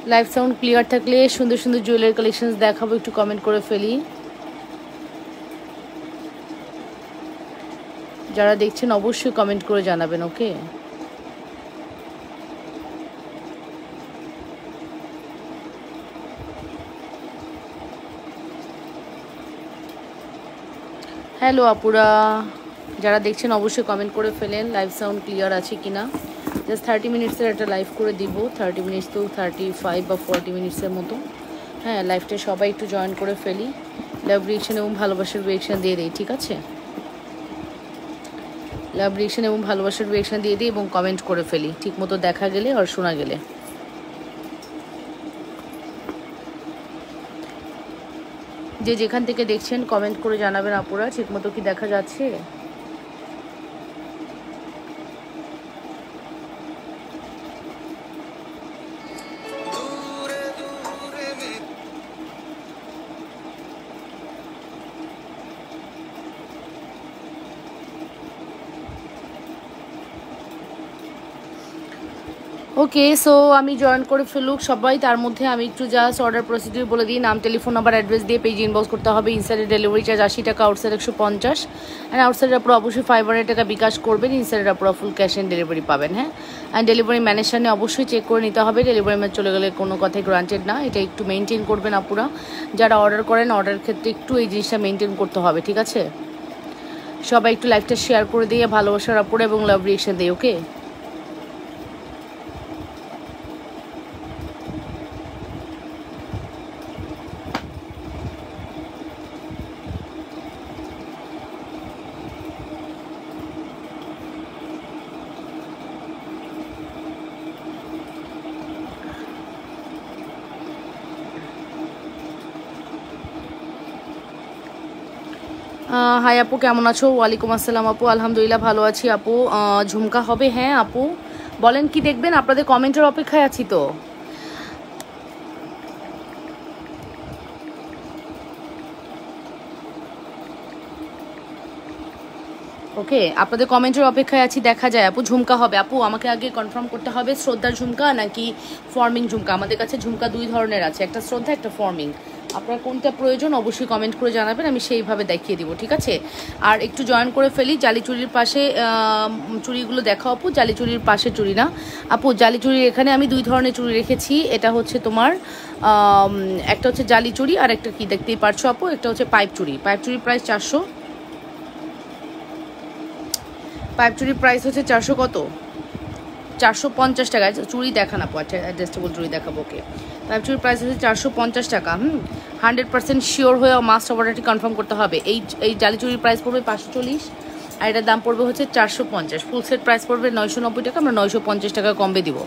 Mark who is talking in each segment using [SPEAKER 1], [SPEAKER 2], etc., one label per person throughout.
[SPEAKER 1] Live sound clear থাকলে সুন্দর সুন্দর জুয়েলারি কালেকশনস দেখাবো, একটু কমেন্ট করে ফেলি। যারা দেখছেন অবশ্যই কমেন্ট করে জানাবেন, ওকে। হ্যালো আপুরা, যারা দেখছেন অবশ্যই কমেন্ট করে ফেলেন লাইভ সাউন্ড ক্লিয়ার আছে কিনা। জাস্ট 30 মিনিটসের একটা লাইভ করে দিব, 30 মিনিটস তো 35 বা 40 মিনিটসের মতো। হ্যাঁ, লাইভটা সবাই একটু জয়েন করে ফেলি, লাভ রিয়েকশন এবং ভালোবাসার রিয়েকশন দিয়ে দিই, ঠিক আছে? লাভ রিয়েকশন এবং ভালোবাসার রিয়েকশন দিয়ে দিই এবং কমেন্ট করে ফেলি ঠিক মতো দেখা গেলে আর শোনা গেলে। যে যেখান থেকে দেখছেন কমেন্ট করে জানাবেন আপুরা, ঠিক মতো কি দেখা যাচ্ছে। ওকে, সো আমি জয়েন করে ফেলুক সবাই। তার মধ্যে আমি একটু জাস্ট অর্ডার প্রসিডিউর বলে দিই। নাম, টেলিফোন নাম্বার, অ্যাড্রেস দিয়ে পেজ ইনবক্স করতে হবে। ইনসাইডে ডেলিভারি চার্জ 80 টাকা, আউটসাইড 150, অ্যান্ড আউটসাইডের আপনারা অবশ্যই 500 টাকা বিকাশ করবেন। ইনসাইডের আপনারা ফুল ক্যাশ অ্যান্ড ডেলিভারি পাবেন। হ্যাঁ, অ্যান্ড ডেলিভারি ম্যানের সামনে অবশ্যই চেক করে নিতে হবে। ডেলিভারি ম্যান চলে গেলে কোনো কথাই গ্রান্টেড না, এটা একটু মেনটেন করবেন আপুরা। যারা অর্ডার করেন অর্ডারের ক্ষেত্রে একটু এই জিনিসটা মেনটেন করতে হবে, ঠিক আছে? সবাই একটু লাইভটা শেয়ার করে দিয়ে ভালোবাসার আপুরা এবং লাভ রিয়েকশন দিই, ওকে। হাই আপু, কেমন আছো? ওয়ালাইকুম আসসালাম আপু, আলহামদুলিল্লাহ ভালো আছি আপু। ঝুমকা হবে? হ্যাঁ আপু, বলেন কি দেখবেন, আপনাদের কমেন্টের অপেক্ষায় আছি তো। ওকে, আপনাদের কমেন্টের অপেক্ষায় আছি, দেখা যায় আপু। ঝুমকা হবে আপু, আমাকে আগে কনফার্ম করতে হবে শ্রদ্ধার ঝুমকা নাকি ফর্মিং ঝুমকা। আমাদের কাছে ঝুমকা দুই ধরনের আছে, একটা শ্রদ্ধা, একটা ফর্মিং। আপনার কোনটা প্রয়োজন অবশ্যই কমেন্ট করে জানাবেন, আমি সেইভাবে দেখিয়ে দিব, ঠিক আছে? আর একটু জয়েন করে ফেলি। জালি চুরির পাশে চুড়িগুলো দেখা আপু, জালি চুরির পাশে চুড়ি না আপু, জালি চুরির এখানে আমি দুই ধরনের চুড়ি রেখেছি। এটা হচ্ছে তোমার একটা হচ্ছে জালি চুড়ি, আর একটা কি দেখতেই পারছো আপু, একটা হচ্ছে পাইপ চুড়ি। পাইপ চুরির প্রাইস 400, পাইপ চুরির প্রাইস হচ্ছে 400 কত, 450 টাকা। চুড়ি দেখান আপু, আচ্ছা অ্যাডজাস্টেবল চুড়ি দেখাবো, ওকে। পাইপ চুরির প্রাইস হচ্ছে 450 টাকা। 100% শিওর হয়ে মাস্ট অর্ডারটি কনফার্ম করতে হবে। এই জালি চুরির প্রাইস পড়বে 540, আর এটার দাম পড়বে হচ্ছে 450। ফুল সেট প্রাইস পড়বে 990 টাকা, আমরা 950 টাকা কমবে দিব।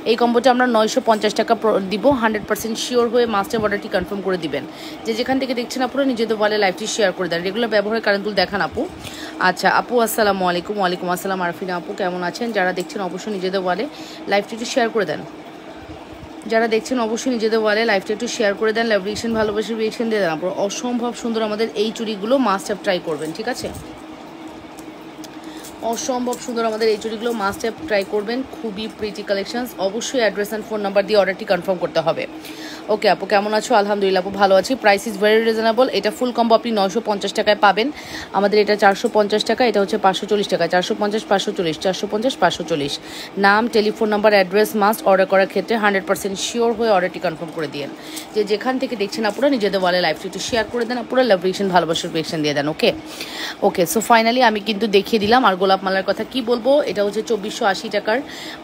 [SPEAKER 1] এই কম্বোটা আমরা 950 টাকা দিব। 100% শিওর হয়ে মাস্টার অর্ডারটি কনফার্ম করে দিবেন। যে যেখান থেকে দেখছেন আপুরা নিজেদের বলে লাইভটি শেয়ার করে দেন, রেগুলার ব্যবহারের কারণগুলো দেখান আপু। আচ্ছা আপু, আসসালামু আলাইকুম। ওয়ালাইকুম আসসালাম আরফিনা আপু, কেমন আছেন? যারা দেখছেন অবশ্যই নিজেদের বলে লাইভটি একটু শেয়ার করে দেন। যারা দেখছেন অবশ্যই নিজেদের ওয়ালে লাইভটা একটু শেয়ার করে দেন। লাভ রিয়েকশন, ভালোবাসার রিয়েকশন দিয়ে দেন আপনারা। অসম্ভব সুন্দর আমাদের এই চুড়িগুলো, মাস্ট হ্যাভ ট্রাই করবেন, ঠিক আছে? অসম্ভব সুন্দর আমাদের এই চুড়িগুলো, মাস্ট হ্যাভ ট্রাই করবেন। খুবই প্রিটি কালেকশনস। অবশ্যই অ্যাড্রেস অ্যান্ড ফোন নাম্বার দিয়ে অর্ডারটি কনফার্ম করতে হবে। ওকে আপু, কেমন আছো? আলহামদুলিল্লাহ আপু, ভালো আছি। Price is very reasonable. এটা ফুল কম্বো আপনি 950 টাকায় পাবেন। আমাদের এটা 450 টাকা, এটা হচ্ছে 540 টাকা। 450, 540, 450, 540। নাম, telephone number, address must. Order করার ক্ষেত্রে 100% শিওর হয়ে অর্ডারটি কনফার্ম করে দিন। যে যেখান থেকে দেখছেন আপুরা নিজেদের ওয়ালে লাইভটি একটু শেয়ার করে দেন আপুরা। লাভ রিয়েকশন, ভালোবাসার রিয়েকশন দিয়ে দেন, ওকে। ওকে, সো ফাইনালি আমি কিন্তু দেখিয়ে দিলাম। আর গোলাপ মালার কথা কি বলবো, এটা হচ্ছে 2480 টাকার,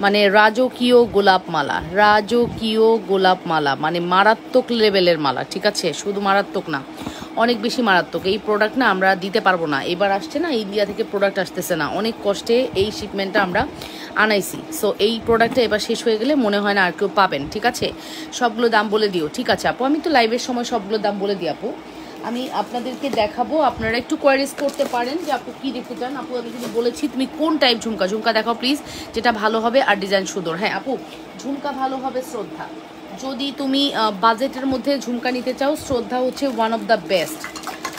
[SPEAKER 1] মানে রাজকীয় গোলাপ মালা। রাজকীয় গোলাপ মালা মানে মারাত্মক লেভেলের মালা, ঠিক আছে? শুধু মারাত্মক না, অনেক বেশি মারাত্মক। এই প্রোডাক্ট না আমরা দিতে পারবো না। এবার আসছে না, ইন্ডিয়া থেকে প্রোডাক্ট আসতেছে না, অনেক কষ্টে এই শিপমেন্টটা আমরা আনাইছি। সো এই প্রোডাক্টটা এবার শেষ হয়ে গেলে মনে হয় না আর কেউ পাবেন, ঠিক আছে? সবগুলো দাম বলে দিও, ঠিক আছে আপু? আমি তো লাইভের সময় সবগুলো দাম বলে দিই আপু। আমি আপনাদেরকে দেখাবো, আপনারা একটু কোয়ারিজ করতে পারেন যে আপু কী দেখতে চান। আপু আমি কিন্তু বলেছি তুমি কোন টাইপ ঝুমকা, ঝুমকা দেখাও প্লিজ, যেটা ভালো হবে আর ডিজাইন সুন্দর। হ্যাঁ আপু, ঝুমকা ভালো হবে শ্রদ্ধা। যদি তুমি বাজেটের মধ্যে ঝুমকা নিতে চাও, শ্রদ্ধা হচ্ছে ওয়ান অফ দ্য বেস্ট।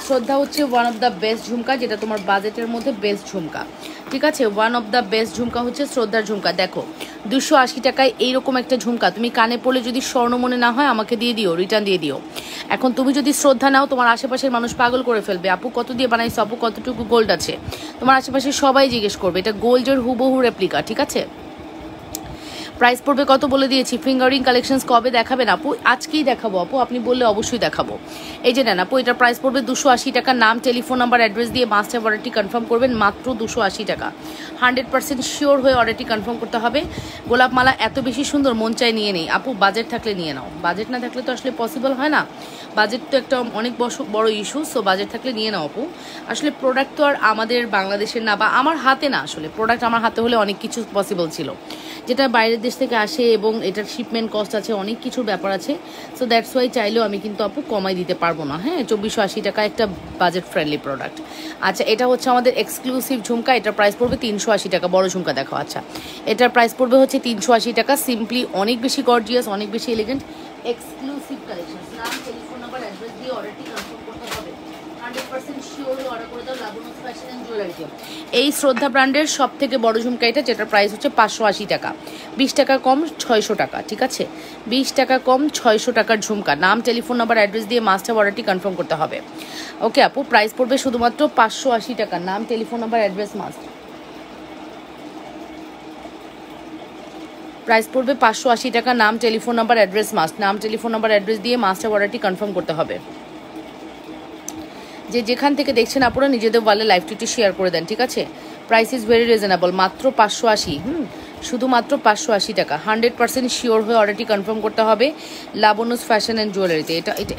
[SPEAKER 1] শ্রদ্ধা হচ্ছে ওয়ান অফ দ্য বেস্ট ঝুমকা, যেটা তোমার বাজেটের মধ্যে বেস্ট ঝুমকা। ঠিক আছে, ওয়ান অফ দ্য বেস্ট ঝুমকা হচ্ছে শ্রদ্ধার ঝুমকা। দেখো 280 টাকায় এইরকম একটা ঝুমকা তুমি কানে পড়লে যদি স্বর্ণ মনে না হয় আমাকে দিয়ে দিও, রিটার্ন দিয়ে দিও। এখন তুমি যদি শ্রদ্ধা নাও তোমার আশেপাশের মানুষ পাগল করে ফেলবে, আপু কত দিয়ে বানাইছো, আপু কতটুকু গোল্ড আছে, তোমার আশেপাশে সবাই জিজ্ঞেস করবে। এটা গোল্ডের হুবহু রেপ্লিকা, ঠিক আছে। প্রাইস পড়বে কত বলে দিয়েছি। ফিঙ্গারিং কালেকশনস কবে দেখাবেন আপু? আজকেই দেখাবো আপু, আপনি বললে অবশ্যই দেখাবো। এই যে নেন আপু, এটার প্রাইস পড়বে 280 টাকা। নাম, টেলিফোন নাম্বার, অ্যাড্রেস দিয়ে মাস্ট হ্যাভ অর্ডারটি কনফার্ম করবেন, মাত্র 280 টাকা। 100% শিওর হয়ে অর্ডারটি কনফার্ম করতে হবে। গোলাপ মালা এত বেশি সুন্দর, মন চাই নিয়ে নেই আপু। বাজেট থাকলে নিয়ে নাও, বাজেট না থাকলে তো আসলে পসিবল হয় না। বাজেট তো একটা অনেক বড় ইস্যু, সো বাজেট থাকলে নিয়ে নাও আপু। আসলে প্রোডাক্ট তো আর আমাদের বাংলাদেশের না, বা আমার হাতে না, আসলে প্রোডাক্ট আমার হাতে হলে অনেক কিছু পসিবল ছিল, যেটা বাইরের দেশ থেকে আসে এবং এটার শিপমেন্ট কস্ট আছে, অনেক কিছুর ব্যাপার আছে। সো দ্যাটস ওয়াই চাইলেও আমি কিন্তু আপু কমাই দিতে পারবো না। হ্যাঁ, 2480 টাকা একটা বাজেট ফ্রেন্ডলি প্রোডাক্ট। আচ্ছা, এটা হচ্ছে আমাদের এক্সক্লুসিভ ঝুমকা, এটার প্রাইস পড়বে 380 টাকা। বড় ঝুমকা দেখো। আচ্ছা, এটার প্রাইস পড়বে হচ্ছে 380 টাকা। সিম্পলি অনেক বেশি গর্জিয়াস, অনেক বেশি এলিগেন্ট, এক্সক্লুসিভ কালেকশন। নাম, টেলিফোন নাম্বার, অ্যাড্রেস দিয়ে অর্ডারটি কনফার্ম করতে হবে। 100% শিওর অর্ডার করে দাও লাবণ্য ফ্যাশন অ্যান্ড জুয়েলারিতে। এই শ্রদ্ধা ব্র্যান্ডের সব থেকে বড় ঝুমকা এটা, যেটার প্রাইস হচ্ছে 580 টাকা। 20 টাকা কম 600 টাকা, ঠিক আছে। 20 টাকা কম 600 টাকার ঝুমকা। নাম, টেলিফোন নাম্বার, অ্যাড্রেস দিয়ে মাস্ট হ্যাভ অর্ডারটি কনফার্ম করতে হবে। ওকে আপু, প্রাইস পড়বে শুধুমাত্র 580 টাকা। নাম, telephone number, address must. Price পড়বে 580 টাকা। নাম, টেলিফোন নাম্বার, অ্যাড্রেস মাস্ট। নাম, টেলিফোন নাম্বার, অ্যাড্রেস দিয়ে মাস্ট হ্যাভ অর্ডারটি কনফার্ম করতে হবে। যে যেখান থেকে দেখছেন আপনারা নিজেদের ওয়ালে লাইভ টিটি শেয়ার করে দেন, ঠিক আছে। প্রাইস ইজ ভেরি রিজনেবল, মাত্র 580। শুধুমাত্র 580 টাকা। 100% শিওর হয়ে অর্ডারটি কনফার্ম করতে হবে লাবণ্যস ফ্যাশন অ্যান্ড জুয়েলারিতে।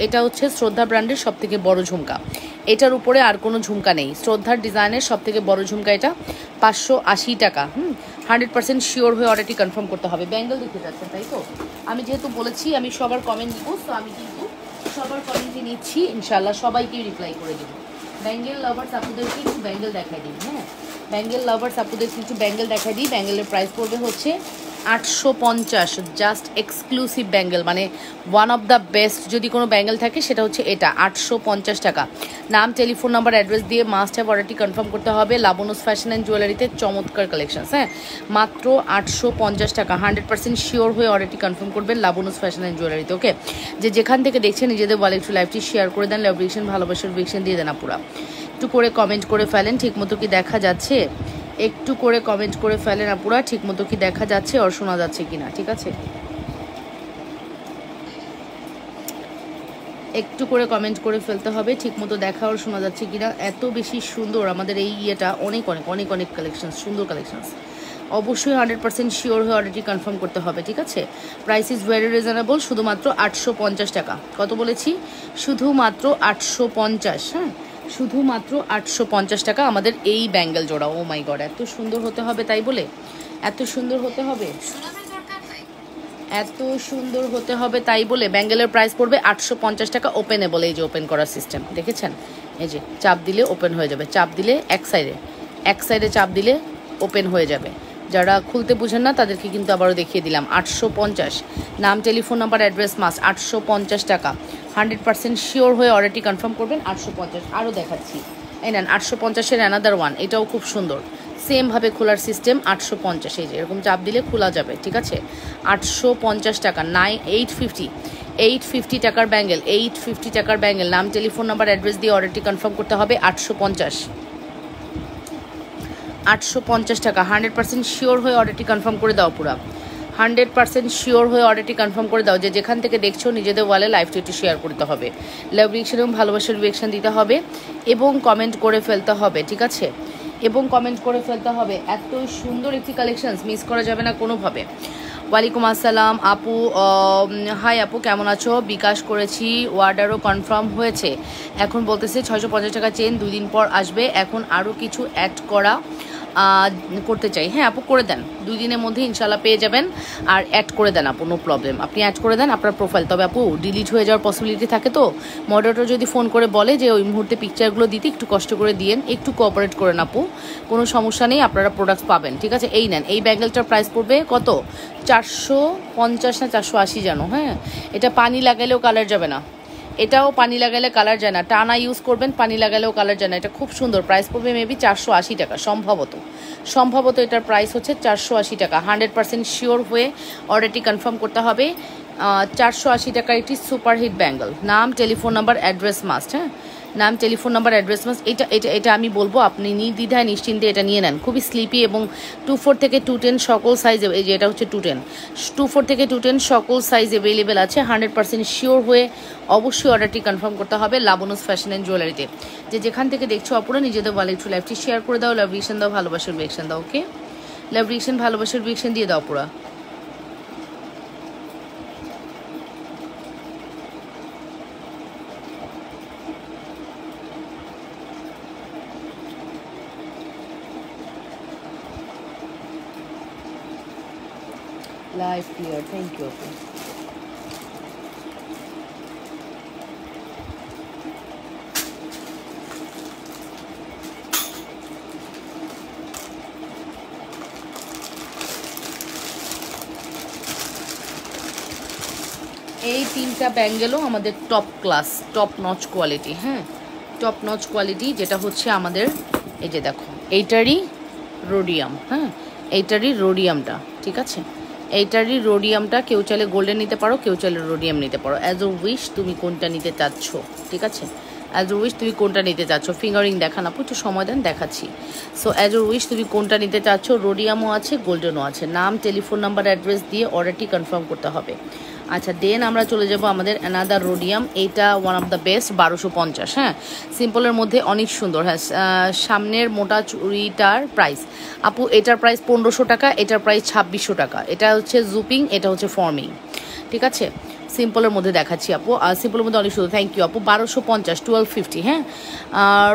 [SPEAKER 1] এটা হচ্ছে শ্রদ্ধা ব্র্যান্ডের সব থেকে বড় ঝুমকা, এটার উপরে আর কোনো ঝুমকা নেই। শ্রদ্ধার ডিজাইনের সব থেকে বড় ঝুমকা এটা, 580 টাকা। 100% শিওর হয়ে অর্ডারটি কনফার্ম করতে হবে। ব্যাঙ্গেল দেখতে যাচ্ছেন তাই তো? আমি যেহেতু বলেছি আমি সবার কমেন্ট দিব, তো আমি কিন্তু সবার কমেন্টে নিচ্ছি, ইনশাল্লাহ সবাইকেই রিপ্লাই করে দেবো। ব্যাঙ্গেল লাভার্স আপুদেরকে একটু ব্যাঙ্গেল দেখাই দিই। হ্যাঁ, ব্যাঙ্গেল লাভার্স আপুদেরকে একটু ব্যাঙ্গেল দেখাই দিই। ব্যাঙ্গেলের প্রাইস পড়বে হচ্ছে 850। জাস্ট এক্সক্লুসিভ ব্যাঙ্গেল, মানে ওয়ান অফ দ্য বেস্ট যদি কোনো ব্যাঙ্গেল থাকে সেটা হচ্ছে এটা, 850 টাকা। নাম, টেলিফোন নাম্বার, অ্যাড্রেস দিয়ে মাস্ট হ্যাভ অর্ডারটি কনফার্ম করতে হবে লাবণ্যস ফ্যাশন অ্যান্ড জুয়েলারিতে। চমৎকার কালেকশনস। হ্যাঁ, মাত্র 850 টাকা। 100% শিওর হয়ে অর্ডারটি কনফার্ম করবেন লাবণ্যস ফ্যাশন অ্যান্ড জুয়েলারিতে। ওকে, যে যেখান থেকে দেখছেন নিজেদের ওয়ালে একটু লাইভটি শেয়ার করে দেন, লাভ রিয়েকশন, ভালোবাসার রিয়েকশন দিয়ে দেন আপুরা। একটু করে কমেন্ট করে ফেলেন, ঠিক মতো কি দেখা যাচ্ছে? একটু করে কমেন্ট করে ফেলেন আপুরা, ঠিক মতো কি দেখা যাচ্ছে আর শোনা যাচ্ছে কিনা, ঠিক আছে। একটু করে কমেন্ট করে ফেলতে হবে, ঠিক মতো দেখা আর শোনা যাচ্ছে কিনা। এত বেশি সুন্দর আমাদের এই ইয়েটা, অনেক অনেক অনেক অনেক কালেকশন, সুন্দর কালেকশনস। অবশ্যই 100% শিওর হয়ে অর্ডারটি কনফার্ম করতে হবে, ঠিক আছে। প্রাইস ইজ ভেরি রিজনেবল, শুধুমাত্র 850 টাকা। কত বলেছি? শুধুমাত্র 850। হ্যাঁ, শুধুমাত্র 850 টাকা আমাদের এই ব্যাঙ্গেল জোড়া। ও মাই গড, এত সুন্দর হতে হবে তাই বলে, এত সুন্দর হতে হবে, এত সুন্দর হতে হবে তাই বলে ব্যাঙ্গেলের প্রাইস পড়বে 850 টাকা। ওপেনেবল, এই যে ওপেন করার সিস্টেম দেখেছেন, এই যে চাপ দিলে ওপেন হয়ে যাবে, চাপ দিলে এক সাইডে চাপ দিলে ওপেন হয়ে যাবে। যারা খুলতে বুঝেন না তাদেরকে কিন্তু আবারও দেখিয়ে দিলাম। 850। নাম, টেলিফোন নাম্বার, অ্যাড্রেস মাস্ট। 850 টাকা। 100% শিওর হয়ে অর্ডারটি কনফার্ম করবেন। 850। আরও দেখাচ্ছি, এই নেন 850-এর অ্যানাদার ওয়ান, এটাও খুব সুন্দর। সেমভাবে খোলার সিস্টেম। 850, এই যে এরকম চাপ দিলে খোলা যাবে, ঠিক আছে। 850 টাকা। 850 টাকার ব্যাঙ্গেল, 850 টাকার ব্যাঙ্গেল। নাম, টেলিফোন নাম্বার, অ্যাড্রেস দিয়ে অর্ডারটি কনফার্ম করতে হবে। 850 টাকা। 100% শিওর হয়ে অর্ডারটি কনফার্ম করে দাও পুরা। 100% শিওর হয়ে অর্ডারটি কনফার্ম করে দাও। যে যেখান থেকে দেখছো নিজেদের ওয়ালে লাইভ টিটি শেয়ার করতে হবে, লাভ রিয়েকশন এবং ভালোবাসার রিয়েকশন দিতে হবে এবং কমেন্ট করে ফেলতে হবে, ঠিক আছে। এবং কমেন্ট করে ফেলতে হবে। এত সুন্দর একটি কালেকশনস মিস করা যাবে না কোনোভাবে। ওয়ালাইকুম আসসালাম আপু, হাই আপু, কেমন আছো? বিকাশ করেছি, অর্ডারও কনফার্ম হয়েছে। এখন বলতেছে 650 টাকা চেন 2 দিন পর আসবে। এখন আরও কিছু অ্যাড করতে চাই। হ্যাঁ আপু, করে দেন, 2 দিনের মধ্যে ইনশাল্লাহ পেয়ে যাবেন। আর অ্যাড করে দেন আপু, নো প্রবলেম, আপনি অ্যাড করে দেন আপনার প্রোফাইল। তবে আপু ডিলিট হয়ে যাওয়ার পসিবিলিটি থাকে, তো মডারেটর যদি ফোন করে বলে যে ওই মুহূর্তে পিকচারগুলো দিতে, একটু কষ্ট করে দিয়েন, একটু কোঅপারেট করেন আপু, কোনো সমস্যা নেই, আপনারা প্রোডাক্টস পাবেন, ঠিক আছে। এই নেন, এই ব্যাঙ্গেলটার প্রাইস পড়বে কত? 450 না 480 জানো। হ্যাঁ, এটা পানি লাগাইলেও কালার যাবে না। এটাও পানি লাগালে কালার যায় না, টানা ইউজ করবেন, পানি লাগালেও কালার যায় না। এটা খুব সুন্দর, প্রাইস পড়বে মেবি 480 টাকা সম্ভবত এটার প্রাইস হচ্ছে 480 টাকা। 100% শিওর হয়ে অর্ডারটি কনফার্ম করতে হবে। 480 টাকার একটি সুপারহিট ব্যাঙ্গল। নাম, টেলিফোন নাম্বার, অ্যাড্রেস মাস্ট। হ্যাঁ, নাম, টেলিফোন নাম্বার, অ্যাড্রেস মাস্ট। এটা আমি বলবো, আপনি নির্দ্বিধায় নিশ্চিন্তে এটা নিয়ে নেন। খুবই স্লিপি এবং 24 থেকে 210 সকল সাইজ, এই যে এটা হচ্ছে 24 থেকে 210 সকল সাইজ অ্যাভেলেবেল আছে। 100% শিওর হয়ে অবশ্যই অর্ডারটি কনফার্ম করতে হবে লাবনুস ফ্যাশন অ্যান্ড জুয়েলারিতে। যেখান থেকে দেখছো অপরা, নিজেদের বলে একটু লাইভটি শেয়ার করে দাও, লাভ রিয়েকশন দাও, ভালোবাসার রিয়েকশন দাও। ওকে, লাভ রিয়েকশন, ভালোবাসার রিয়েকশন দিয়ে দাও পুরা। লাইভ ক্লিয়ার, থ্যাংক ইউ আপু। এই 3টা ব্যাঙ্গেলও আমাদের top class, top notch quality. হ্যাঁ, টপ নচ কোয়ালিটি, যেটা হচ্ছে আমাদের এই যে দেখো এইটারই রোডিয়াম। হ্যাঁ, এইটারই রোডিয়ামটা, ঠিক আছে, এইটারই রোডিয়ামটা। কেউ চাইলে গোল্ডেন নিতে পারো, কেউ চাইলে রোডিয়াম নিতে পারো, অ্যাজ ও উইশ তুমি কোনটা নিতে চাচ্ছ, ঠিক আছে, অ্যাজ ও উইশ তুমি কোনটা নিতে চাচ্ছ। ফিঙ্গারিং দেখান আপু, একটু সময় দেন, দেখাচ্ছি। সো অ্যাজ ও উইশ তুমি কোনটা নিতে চাচ্ছ, রোডিয়ামও আছে, গোল্ডেনও আছে। নাম, টেলিফোন নাম্বার, অ্যাড্রেস দিয়ে অর্ডারটি কনফার্ম করতে হবে। আচ্ছা, দেন আমরা চলে যাব আমাদের অ্যানাদার রোডিয়াম। এইটা ওয়ান অফ দ্য বেস্ট, 1250। হ্যাঁ, সিম্পলের মধ্যে অনেক সুন্দর। হ্যাঁ, সামনের মোটা চুড়িটার প্রাইস আপু, এটার প্রাইস 1500 টাকা, এটার প্রাইস 2600 টাকা। এটা হচ্ছে জুপিং, এটা হচ্ছে ফর্মিং, ঠিক আছে। সিম্পলের মধ্যে দেখাচ্ছি আপু, আর সিম্পলের মধ্যে অনেক সুন্দর। থ্যাংক ইউ আপু। 1250, 1250। হ্যাঁ,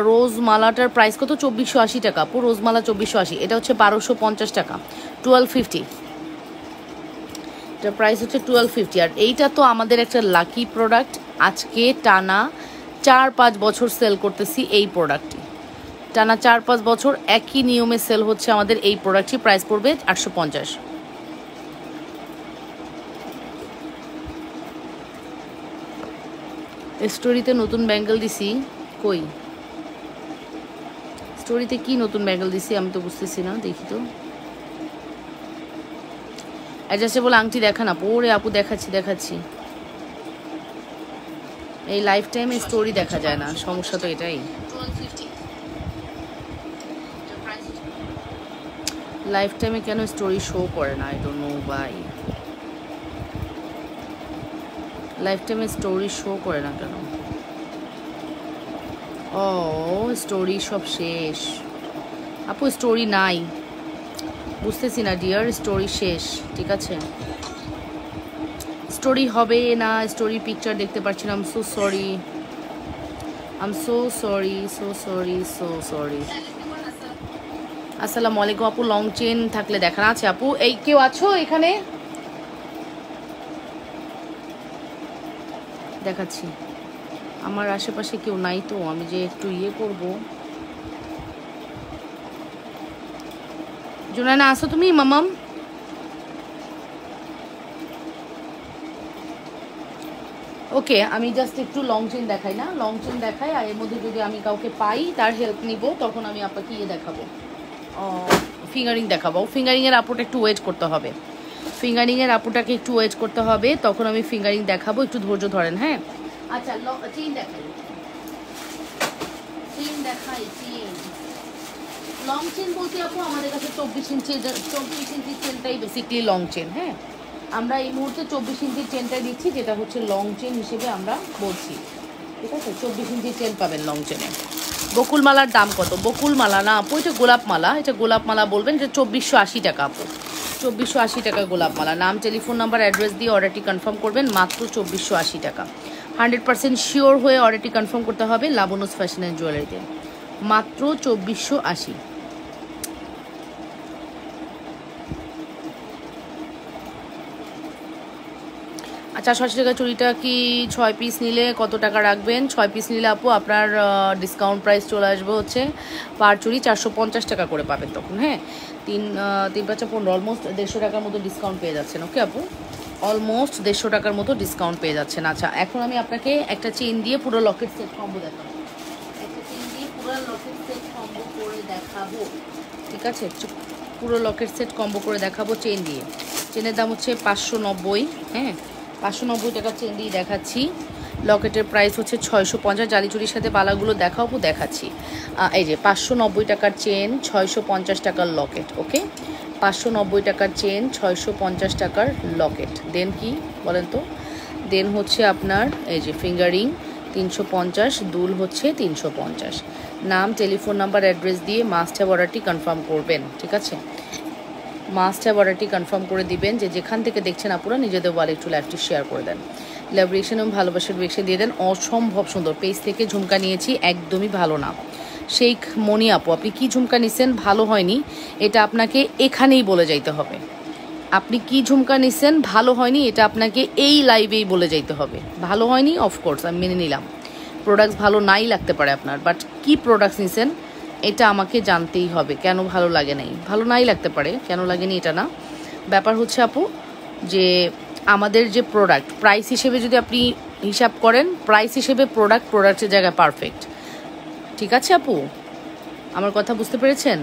[SPEAKER 1] রোজমালাটার প্রাইস কত? 2480 টাকা আপু। রোজমালা 2480, এটা হচ্ছে 1250 টাকা, 1250। এটার প্রাইস হচ্ছে 1250। আর এইটা তো আমাদের একটা লাকি প্রোডাক্ট, আজকে টানা 4-5 বছর সেল করতেছি এই প্রোডাক্টটি। টানা 4-5 বছর একই নিয়মে সেল হচ্ছে আমাদের এই প্রোডাক্টটি। প্রাইস পড়বে 850। স্টোরিতে নতুন ব্যাঙ্গেল দিছি, কই স্টোরিতে কি নতুন ব্যাঙ্গেল দিছি আমি তো বুঝতেছি না, দেখি তো। অ্যাডজাস্টেবল আংটি দেখান আপু। ওরে আপু, দেখাচ্ছি। এই লাইফ টাইমে স্টোরি দেখা যায় না, সমস্যা তো এটাই। লাইফ টাইমে কেন স্টোরি শো করে না, আই ডোন্ট নো ভাই। লাইফ টাইমে স্টোরি শো করে না কেন? ও, স্টোরি সব শেষ আপু, স্টোরি নাই, বুঝতেছি না ডিয়ার, স্টোরি শেষ, ঠিক আছে। স্টোরি হবে না, স্টোরি পিকচার দেখতে পাচ্ছি না। I am so sorry. আসসালামু আলাইকুম আপু। লং চেন থাকলে দেখান আছে আপু। এই কেউ আছো এখানে? দেখাচ্ছি, আমার আশেপাশে কেউ নাই তো, আমি যে একটু ইয়ে করব। জুনায়না আসো তুমি? মামাম, ওকে, আমি জাস্ট একটু লং চেন দেখাই না, লং চেন দেখাই, আর এর মধ্যে যদি আমি কাউকে পাই তার হেল্প নিব, তখন আমি আপনাকে ইয়ে দেখাবো, ফিঙ্গারিং দেখাবো। ফিঙ্গারিংয়ের আপুটা একটু ওয়েট করতে হবে, ফিঙ্গারিংয়ের আপুটাকে একটু ওয়েট করতে হবে, তখন আমি ফিঙ্গারিং দেখাবো, একটু ধৈর্য ধরেন। হ্যাঁ, আচ্ছা, চেইন দেখাই, চেইন। লং চেন বলতে আপু আমাদের কাছে 24 ইঞ্চি চেনটাই বেসিকলি লং চেন। হ্যাঁ, আমরা এই মুহূর্তে 24 ইঞ্চির চেনটাই দিচ্ছি, যেটা হচ্ছে লং চেন হিসেবে আমরা বলছি, ঠিক আছে। 24 ইঞ্চির চেন পাবেন লং চেনে। বকুলমালার দাম কত? বকুলমালা না আপু, এটা গোলাপমালা, এটা গোলাপমালা বলবেন, যে 2480 টাকা আপু, 2480 টাকা গোলাপমালা। নাম, টেলিফোন নাম্বার, অ্যাড্রেস দিয়ে অর্ডারটি কনফার্ম করবেন, মাত্র 2480 টাকা। 100% শিওর হয়ে অর্ডারটি কনফার্ম করতে হবে লাবনুস ফ্যাশন অ্যান্ড জুয়েলারিতে, মাত্র 2480। আচ্ছা, 80 টাকা চুড়িটা কি 6 পিস নিলে কত টাকা রাখবেন? 6 পিস নিলে আপু আপনার ডিসকাউন্ট প্রাইস চলে আসবে হচ্ছে পার চুড়ি 450 টাকা করে পাবেন তখন। হ্যাঁ, 3 5 15, অলমোস্ট 150 টাকার মতো ডিসকাউন্ট পেয়ে যাচ্ছেন। ওকে আপু, অলমোস্ট 150 টাকার মতো ডিসকাউন্ট পেয়ে যাচ্ছেন। আচ্ছা, এখন আমি আপনাকে একটা চেইন দিয়ে পুরো লকেট সেট কম্বো দেখাবো, একটা চেইন দিয়ে পুরো লকেট সেট কম্বো করে দেখাবো, ঠিক আছে? পুরো লকেট সেট কম্বো করে দেখাবো চেইন দিয়ে। চেনের দাম হচ্ছে 590, হ্যাঁ 590 টাকার চেন দিয়ে দেখাচ্ছি। লকেটের প্রাইস হচ্ছে 650। জালিচুরির সাথে বালাগুলো দেখাবো, দেখাচ্ছি। এই যে 590 টাকার চেন, 650 টাকার লকেট। ওকে, 590 টাকার চেন, 650 টাকার লকেট। দেন কি বলেন তো? দেন হচ্ছে আপনার এই যে ফিঙ্গারিং 350, দুল হচ্ছে 350। নাম, টেলিফোন নাম্বার, অ্যাড্রেস দিয়ে মাস্ট হ্যাভ অর্ডারটি কনফার্ম করবেন, ঠিক আছে? মাস্ট হ্যাভ অর্ডারটি কনফার্ম করে দিবেন। যে যেখান থেকে দেখছেন আপনারা নিজেদের ওয়ালে একটু লাইভটি শেয়ার করে দেন, লাভ রিয়েকশন এবং ভালোবাসার রিয়েকশন দিয়ে দেন। অসম্ভব সুন্দর পেজ থেকে ঝুমকা নিয়েছি, একদমই ভালো না। শেখ মনি আপু, আপনি কি ঝুমকা নিছেন? ভালো হয়নি, এটা আপনাকে এখানেই বলে যাইতে হবে। আপনি কি ঝুমকা নিছেন ভালো হয়নি, এটা আপনাকে এই লাইভেই বলে যাইতে হবে। ভালো হয়নি, অফকোর্স আমি মেনে নিলাম, প্রোডাক্টস ভালো নাই লাগতে পারে আপনার, বাট কি প্রোডাক্টস নিছেন এটা আমাকে জানতেই হবে। কেন ভালো লাগে নাই? ভালো নাই লাগতে পারে, কেন লাগেনি এটা না। ব্যাপার হচ্ছে আপু যে আমাদের যে প্রোডাক্ট প্রাইস হিসেবে যদি আপনি হিসাব করেন, প্রাইস হিসেবে প্রোডাক্টের জায়গায় পারফেক্ট, ঠিক আছে আপু? আমার কথা বুঝতে পেরেছেন?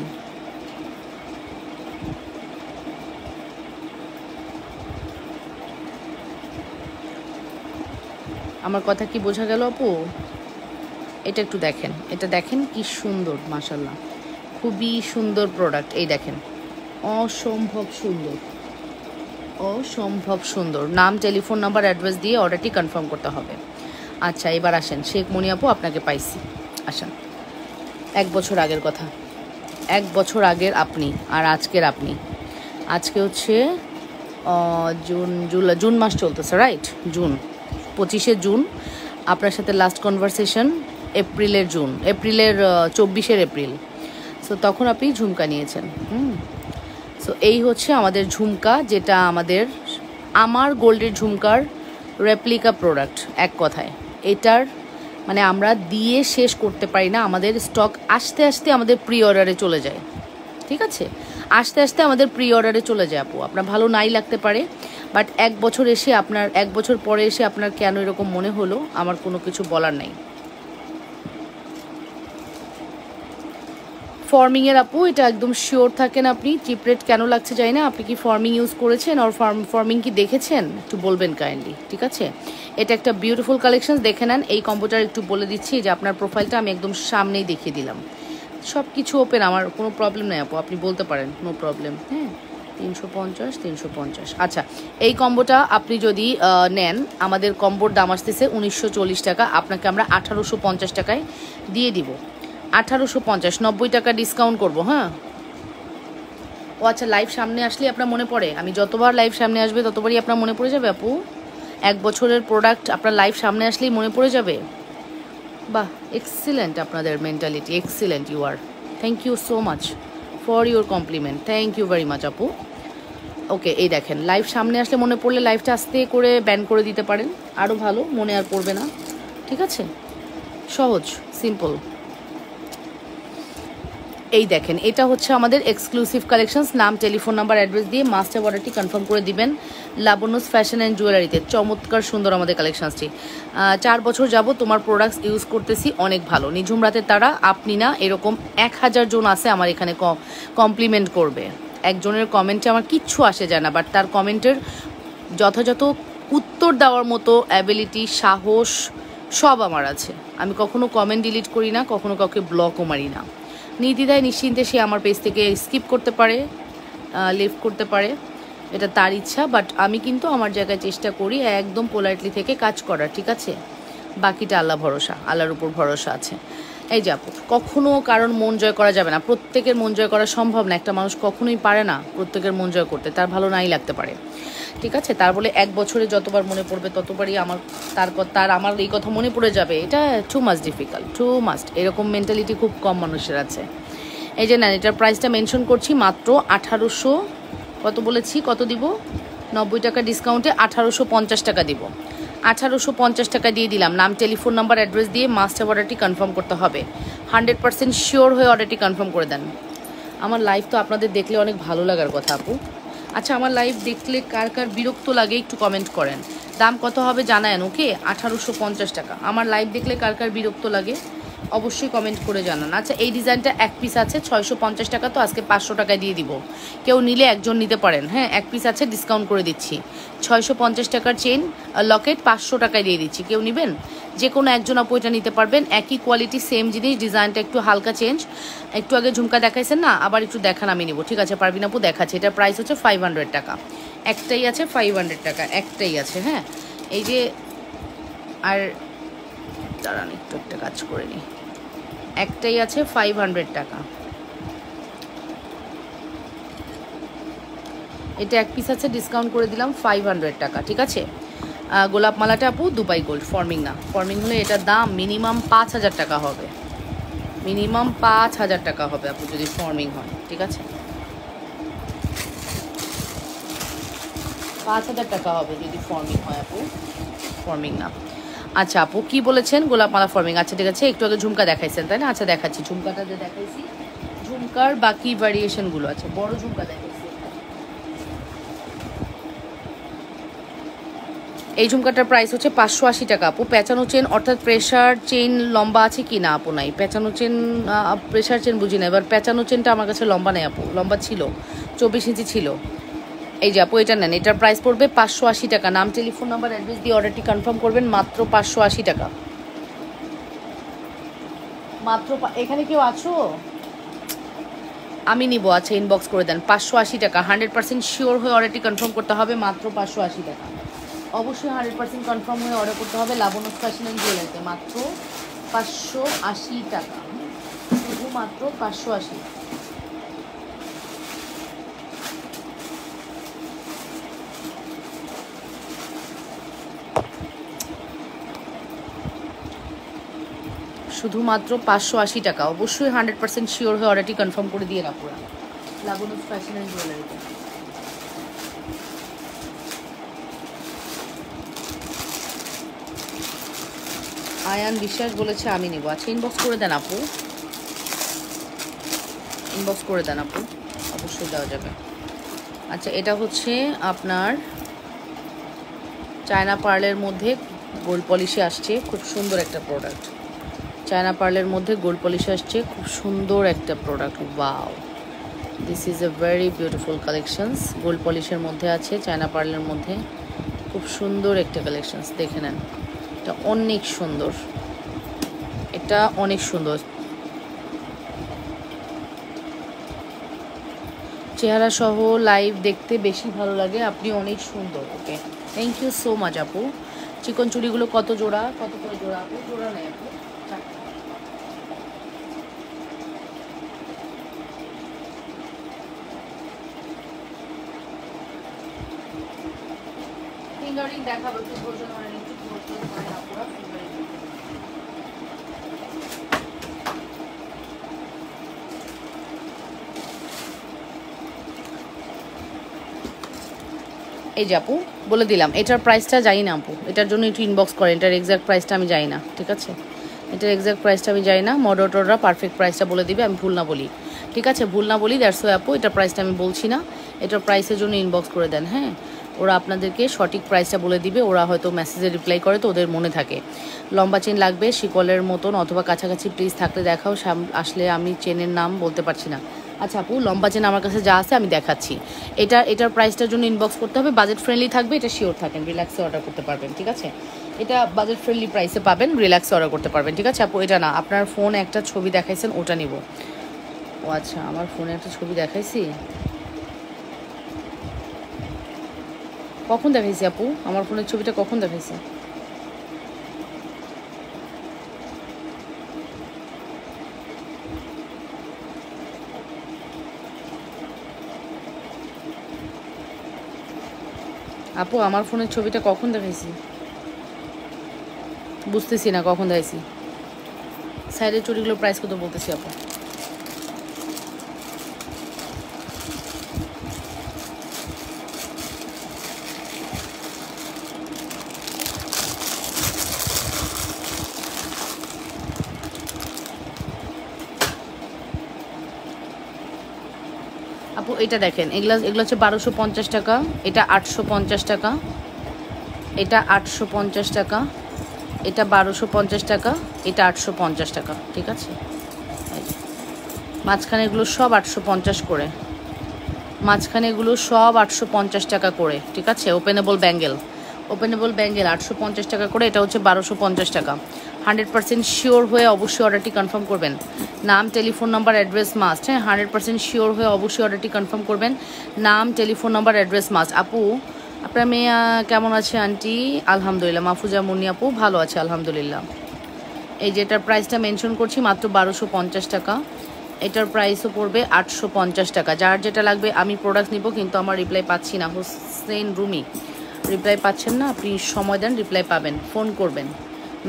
[SPEAKER 1] আমার কথা কি বোঝা গেল আপু? এটা একটু দেখেন, এটা দেখেন কি সুন্দর, মাশাল্লাহ খুবই সুন্দর প্রোডাক্ট। এই দেখেন, অসম্ভব সুন্দর, অসম্ভব সুন্দর। নাম, টেলিফোন নাম্বার, অ্যাড্রেস দিয়ে অর্ডারটি কনফার্ম করতে হবে। আচ্ছা, এবার আসেন শেখ মনি আপু, আপনাকে পাইছি। আসেন, 1 বছর আগের কথা, 1 বছর আগের আপনি আর আজকের আপনি। আজকে হচ্ছে জুন মাস চলতেছে, রাইট? জুন 25শে জুন আপনার সাথে লাস্ট কনভারসেশন এপ্রিলের 24শে এপ্রিল। সো তখন আপনি ঝুমকা নিয়েছেন। সো এই হচ্ছে আমাদের ঝুমকা, যেটা আমার গোল্ডের ঝুমকার রেপ্লিকা প্রোডাক্ট। এক কথায় এটার মানে আমরা দিয়ে শেষ করতে পারি না, আমাদের স্টক আস্তে আস্তে আমাদের প্রি অর্ডারে চলে যায়, ঠিক আছে? আস্তে আস্তে আমাদের প্রি অর্ডারে চলে যায় আপু। আপনার ভালো নাই লাগতে পারে, বাট 1 বছর এসে আপনার 1 বছর পরে এসে আপনার কেন এরকম মনে হলো আমার কোনো কিছু বলার নেই। ফর্মিংয়ের আপু এটা একদম শিওর থাকেন আপনি। চিপ রেট কেন লাগছে জানি না, আপনি কি ফর্মিং ইউজ করেছেন আর ফর্মিং কি দেখেছেন একটু বলবেন কাইন্ডলি, ঠিক আছে? এটা একটা বিউটিফুল কালেকশন, দেখে নেন। এই কম্বোটার একটু বলে দিচ্ছি যে আপনার প্রোফাইলটা আমি একদম সামনেই দেখিয়ে দিলাম, সব কিছু ওপেন, আমার কোনো প্রবলেম নেই আপু, আপনি বলতে পারেন, নো প্রবলেম। হ্যাঁ, 350। আচ্ছা, এই কম্বোটা আপনি যদি নেন, আমাদের কম্বোর দাম আসতেছে 1940 টাকা, আপনাকে আমরা 1850 টাকায় দিয়ে দিব। 1850, 90 টাকা ডিসকাউন্ট করবো। হ্যাঁ, ও আচ্ছা, লাইভ সামনে আসলে আপনার মনে পড়ে? আমি যতবার লাইভ সামনে আসবে ততবারই আপনার মনে পড়ে যাবে আপু? 1 বছরের প্রোডাক্ট আপনার লাইভ সামনে আসলেই মনে পড়ে যাবে? বাহ, এক্সিলেন্ট আপনাদের mentality, excellent. You are, thank you so much for your compliment, thank you very much আপু। ওকে, এই দেখেন, লাইভ সামনে আসলে মনে পড়লে লাইভটা আস্তে করে ব্যান করে দিতে পারেন, আরও ভালো, মনে আর পড়বে না, ঠিক আছে? সহজ, সিম্পল। এই দেখেন, এটা হচ্ছে আমাদের এক্সক্লুসিভ কালেকশনস। নাম, টেলিফোন নাম্বার, অ্যাড্রেস দিয়ে মাস্ট হ্যাভ অর্ডারটি কনফার্ম করে দিবেন। লাবণ্যস ফ্যাশন অ্যান্ড জুয়েলারিতে চমৎকার সুন্দর আমাদের কালেকশনসটি। 4 বছর যাব তোমার প্রোডাক্টস ইউজ করতেছি, অনেক ভালো। নিঝুম রাতের তারা, আপনি না, এরকম 1000 জন আছে আমার এখানে কমপ্লিমেন্ট করবে। একজনের কমেন্টে আমার কিচ্ছু আসে যায় না, বাট তার কমেন্টের যথাযথ উত্তর দেওয়ার মতো অ্যাবিলিটি, সাহস সব আমার আছে। আমি কখনো কমেন্ট ডিলিট করি না, কখনো কাউকে ব্লকও মারি না। নির্দ্বিধায় নিশ্চিন্তে সে আমার পেজ থেকে স্কিপ করতে পারে, লিভ করতে পারে, এটা তার ইচ্ছা। বাট আমি কিন্তু আমার জায়গায় চেষ্টা করি একদম পোলাইটলি থেকে কাজ করার, ঠিক আছে? বাকিটা আল্লাহ ভরসা, আল্লাহর উপর ভরসা আছে। এই যে আপু, কখনো কারণ মন জয় করা যাবে না, প্রত্যেকের মন জয় করা সম্ভব না। একটা মানুষ কখনোই পারে না প্রত্যেকের মন জয় করতে, তার ভালো নাই লাগতে পারে, ঠিক আছে? তার বলে 1 বছরে যতবার মনে পড়বে ততবারই আমার এই কথা মনে পড়ে যাবে, এটা too much difficult, too much. এরকম মেন্টালিটি খুব কম মানুষের আছে। এই যে নেন, এটার প্রাইসটা মেনশন করছি, মাত্র 1800, কত বলেছি, কত দিব? 90 টাকা ডিসকাউন্টে 1850 টাকা দিব। 1850 টাকা দিয়ে দিলাম। নাম, টেলিফোন নাম্বার, অ্যাড্রেস দিয়ে মাস্ট হ্যাভ অর্ডারটি কনফার্ম করতে হবে। 100% শিওর হয়ে অর্ডারটি কনফার্ম করে দেন। আমার লাইফ তো আপনাদের দেখলে অনেক ভালো লাগার কথা আপু। আচ্ছা, আমার লাইভ দেখলে কার কার বিরক্ত লাগে একটু কমেন্ট করেন। দাম কত হবে জানায়েন, ওকে? 1850 টাকা। আমার লাইভ দেখলে কার কার বিরক্ত লাগে অবশ্যই কমেন্ট করে জানান। আচ্ছা, এই ডিজাইনটা এক পিস আছে 650 টাকা, তো আজকে 500 টাকায় দিয়ে দিব। কেউ নিলে একজন নিতে পারেন, হ্যাঁ? এক পিস আছে, ডিসকাউন্ট করে দিচ্ছি। 650 টাকার চেন লকেট 500 টাকায় দিয়ে দিচ্ছি। কেউ নেবেন? যে কোনো একজন আপু এটা নিতে পারবেন। একই কোয়ালিটি, সেম জিনিস, ডিজাইনটা একটু হালকা চেঞ্জ। একটু আগে ঝুমকা দেখাইছেন না, আবার একটু দেখান, আমি নিব। ঠিক আছে, পারবিন আপু দেখাচ্ছে। এটার প্রাইস হচ্ছে 500 টাকা। একটাই আছে 500 টাকা, একটাই আছে, হ্যাঁ? এই যে, আর দাঁড়ান একটু একটা কাজ করে নিই। একটাই আছে 500 টাকা। এটা এক পিস আছে, ডিসকাউন্ট করে দিলাম 500 টাকা। ঠিক আছে, গোলাপ মালাটা আপু দুবাই গোল্ড, ফর্মিং না। ফর্মিং হলে এটার দাম মিনিমাম 5000 টাকা হবে। মিনিমাম 5000 টাকা হবে আপু যদি ফর্মিং হয়। ঠিক আছে, 5000 টাকা হবে যদি ফর্মিং হয় আপু, ফর্মিং না। আচ্ছা আপু কি বলেছেন? গোলাপ মালা ফর্মিং। আচ্ছা ঠিক আছে, একটু আগে ঝুমকা দেখাইছেন তাই না? আচ্ছা দেখাচ্ছি, ঝুমকাটা যে দেখাইছি, ঝুমকার বাকি ভ্যারিয়েশনগুলো আছে। বড় ঝুমকা দেখাইছি। এই ঝুমকাটার প্রাইস হচ্ছে 580 টাকা আপু। পেঁচানো চেন অর্থাৎ প্রেশার চেন লম্বা আছে কি না আপু? নাই পেঁচানো চেন, প্রেশার চেন বুঝি না। এবার পেঁচানো চেনটা আমার কাছে লম্বা নেই আপু, লম্বা ছিল 24 ইঞ্চি ছিল। এই যে আপু এটা নেন, এটার প্রাইস পড়বে 580 টাকা। নাম, টেলিফোন নাম্বার, অ্যাড্রেস দিয়ে অর্ডারটি কনফার্ম করবেন। মাত্র 580 টাকা। মাত্র এখানে কেউ আছো? আমি নিব। আচ্ছা ইনবক্স করে দেন। 580 টাকা, 100% শিওর হয়ে অর্ডারটি কনফার্ম করতে হবে। মাত্র 580 টাকা। অবশ্যই 100% কনফার্ম হয়ে অর্ডার করতে হবে লাবণ্য ফ্যাশন অ্যান্ড জুয়েলারিতে। মাত্র 580 টাকা, শুধুমাত্র 580। শুধুমাত্র 580 টাকা। অবশ্যই 100% শিওর হয়ে অর্ডারটি কনফার্ম করে দিয়ে রাখবো লাবণ্য ফ্যাশন অ্যান্ড জুয়েলারিতে। আয়ান বিশ্বাস বলেছে আমি নিব। আচ্ছা ইনবক্স করে দেন আপু, ইনবক্স করে দেন আপু, অবশ্যই দেওয়া যাবে। আচ্ছা এটা হচ্ছে আপনার চায়না পার্লের মধ্যে গোল্ড পলিশে আসছে, খুব সুন্দর একটা প্রোডাক্ট। চায়না পার্লের মধ্যে গোল্ড পলিশে আসছে, খুব সুন্দর একটা product. Wow, this is a very beautiful collections. Gold পলিশের মধ্যে আছে, চায়না পার্লের মধ্যে, খুব সুন্দর একটা কালেকশনস। দেখে নেন, এটা অনেক সুন্দর, এটা অনেক সুন্দর। চেহারা সহ লাইভ দেখতে বেশি ভালো লাগে, আপনি অনেক সুন্দর। ওকে, থ্যাংক ইউ সো মাচ আপু। চিকন চুড়িগুলো কত জোড়া, কত করে জোড়া আপু? জোড়া নেই আপু, ফিঙ্গারিং দেখাবো একটু ধৈর্য ধরেন, একটু ধৈর্য ধরেন আপুরা। ফিঙ্গারিং এই যে আপু বলে দিলাম, এটার প্রাইসটা জানি না আপু, এটার জন্য একটু ইনবক্স করেন। এটার এক্সাক্ট প্রাইসটা আমি জানি না। ঠিক আছে, এটার এক্সাক্ট প্রাইসটা আমি জানি না। মডারেটররা পারফেক্ট প্রাইসটা বলে দিবে, আমি ভুল না বলি। ঠিক আছে, ভুল না বলি, দ্যাটস ওয়াই আপু এটার প্রাইসটা আমি বলছি না। এটার প্রাইসের জন্য ইনবক্স করে দেন, হ্যাঁ? ওরা আপনাদেরকে সঠিক প্রাইসটা বলে দিবে। ওরা হয়তো মেসেজে রিপ্লাই করে, তো ওদের মনে থাকে। লম্বা চেন লাগবে শিকলের মতন অথবা কাছাকাছি, প্লিজ থাকলে দেখাও। আসলে আমি চেনের নাম বলতে পারছি না। আচ্ছা আপু, লম্বা চেন আমার কাছে যা আছে আমি দেখাচ্ছি। এটার প্রাইসটার জন্য ইনবক্স করতে হবে। বাজেট ফ্রেন্ডলি থাকবে, এটা শিওর থাকেন, রিল্যাক্সে অর্ডার করতে পারবেন। ঠিক আছে, এটা বাজেট ফ্রেন্ডলি প্রাইসে পাবেন, রিল্যাক্সে অর্ডার করতে পারবেন। ঠিক আছে আপু, এটা না, আপনার ফোনে একটা ছবি দেখাইছেন, ওটা নিব। ও আচ্ছা, আমার ফোনে একটা ছবি দেখাইছি, কখন দেখাইছি আপু? আমার ফোনের ছবিটা কখন দেখাইছি? আপু আমার ফোনের ছবিটা কখন দেখাইছি বুঝতেছি না, কখন দেখাইছি। সাইডের চুড়িগুলোর প্রাইস কত বলতেছি আপু? আপু এটা দেখেন, এগুলো হচ্ছে 1250 টাকা, এটা 850 টাকা, এটা 850 টাকা, এটা 1250 টাকা, এটা 850 টাকা। ঠিক আছে, মাঝখানে এগুলো সব 850 করে, মাঝখানে এগুলো সব 850 টাকা করে। ঠিক আছে, ওপেনেবল ব্যাঙ্গেল 850 টাকা করে। এটা হচ্ছে 1250 টাকা। 100% শিওর হয়ে অবশ্যই অর্ডারটি কনফার্ম করবেন। নাম, টেলিফোন নাম্বার, অ্যাড্রেস মাস্ট। হ্যাঁ, 100% শিওর হয়ে অবশ্যই অর্ডারটি কনফার্ম করবেন। নাম, টেলিফোন নাম্বার, অ্যাড্রেস মাস্ট। আপু আপনার মেয়ে কেমন আছে আন্টি? আলহামদুলিল্লাহ। মাহফুজা মুন্নি আপু ভালো আছে আলহামদুলিল্লাহ। এই যেটার প্রাইসটা মেনশন করছি মাত্র 1250 টাকা। এটার প্রাইসও পড়বে 850 টাকা। যার যেটা লাগবে আমি প্রোডাক্ট নিব, কিন্তু আমার রিপ্লাই পাচ্ছি না। হোসেন রুমি রিপ্লাই পাচ্ছেন না, আপনি সময় দেন, রিপ্লাই পাবেন। ফোন করবেন,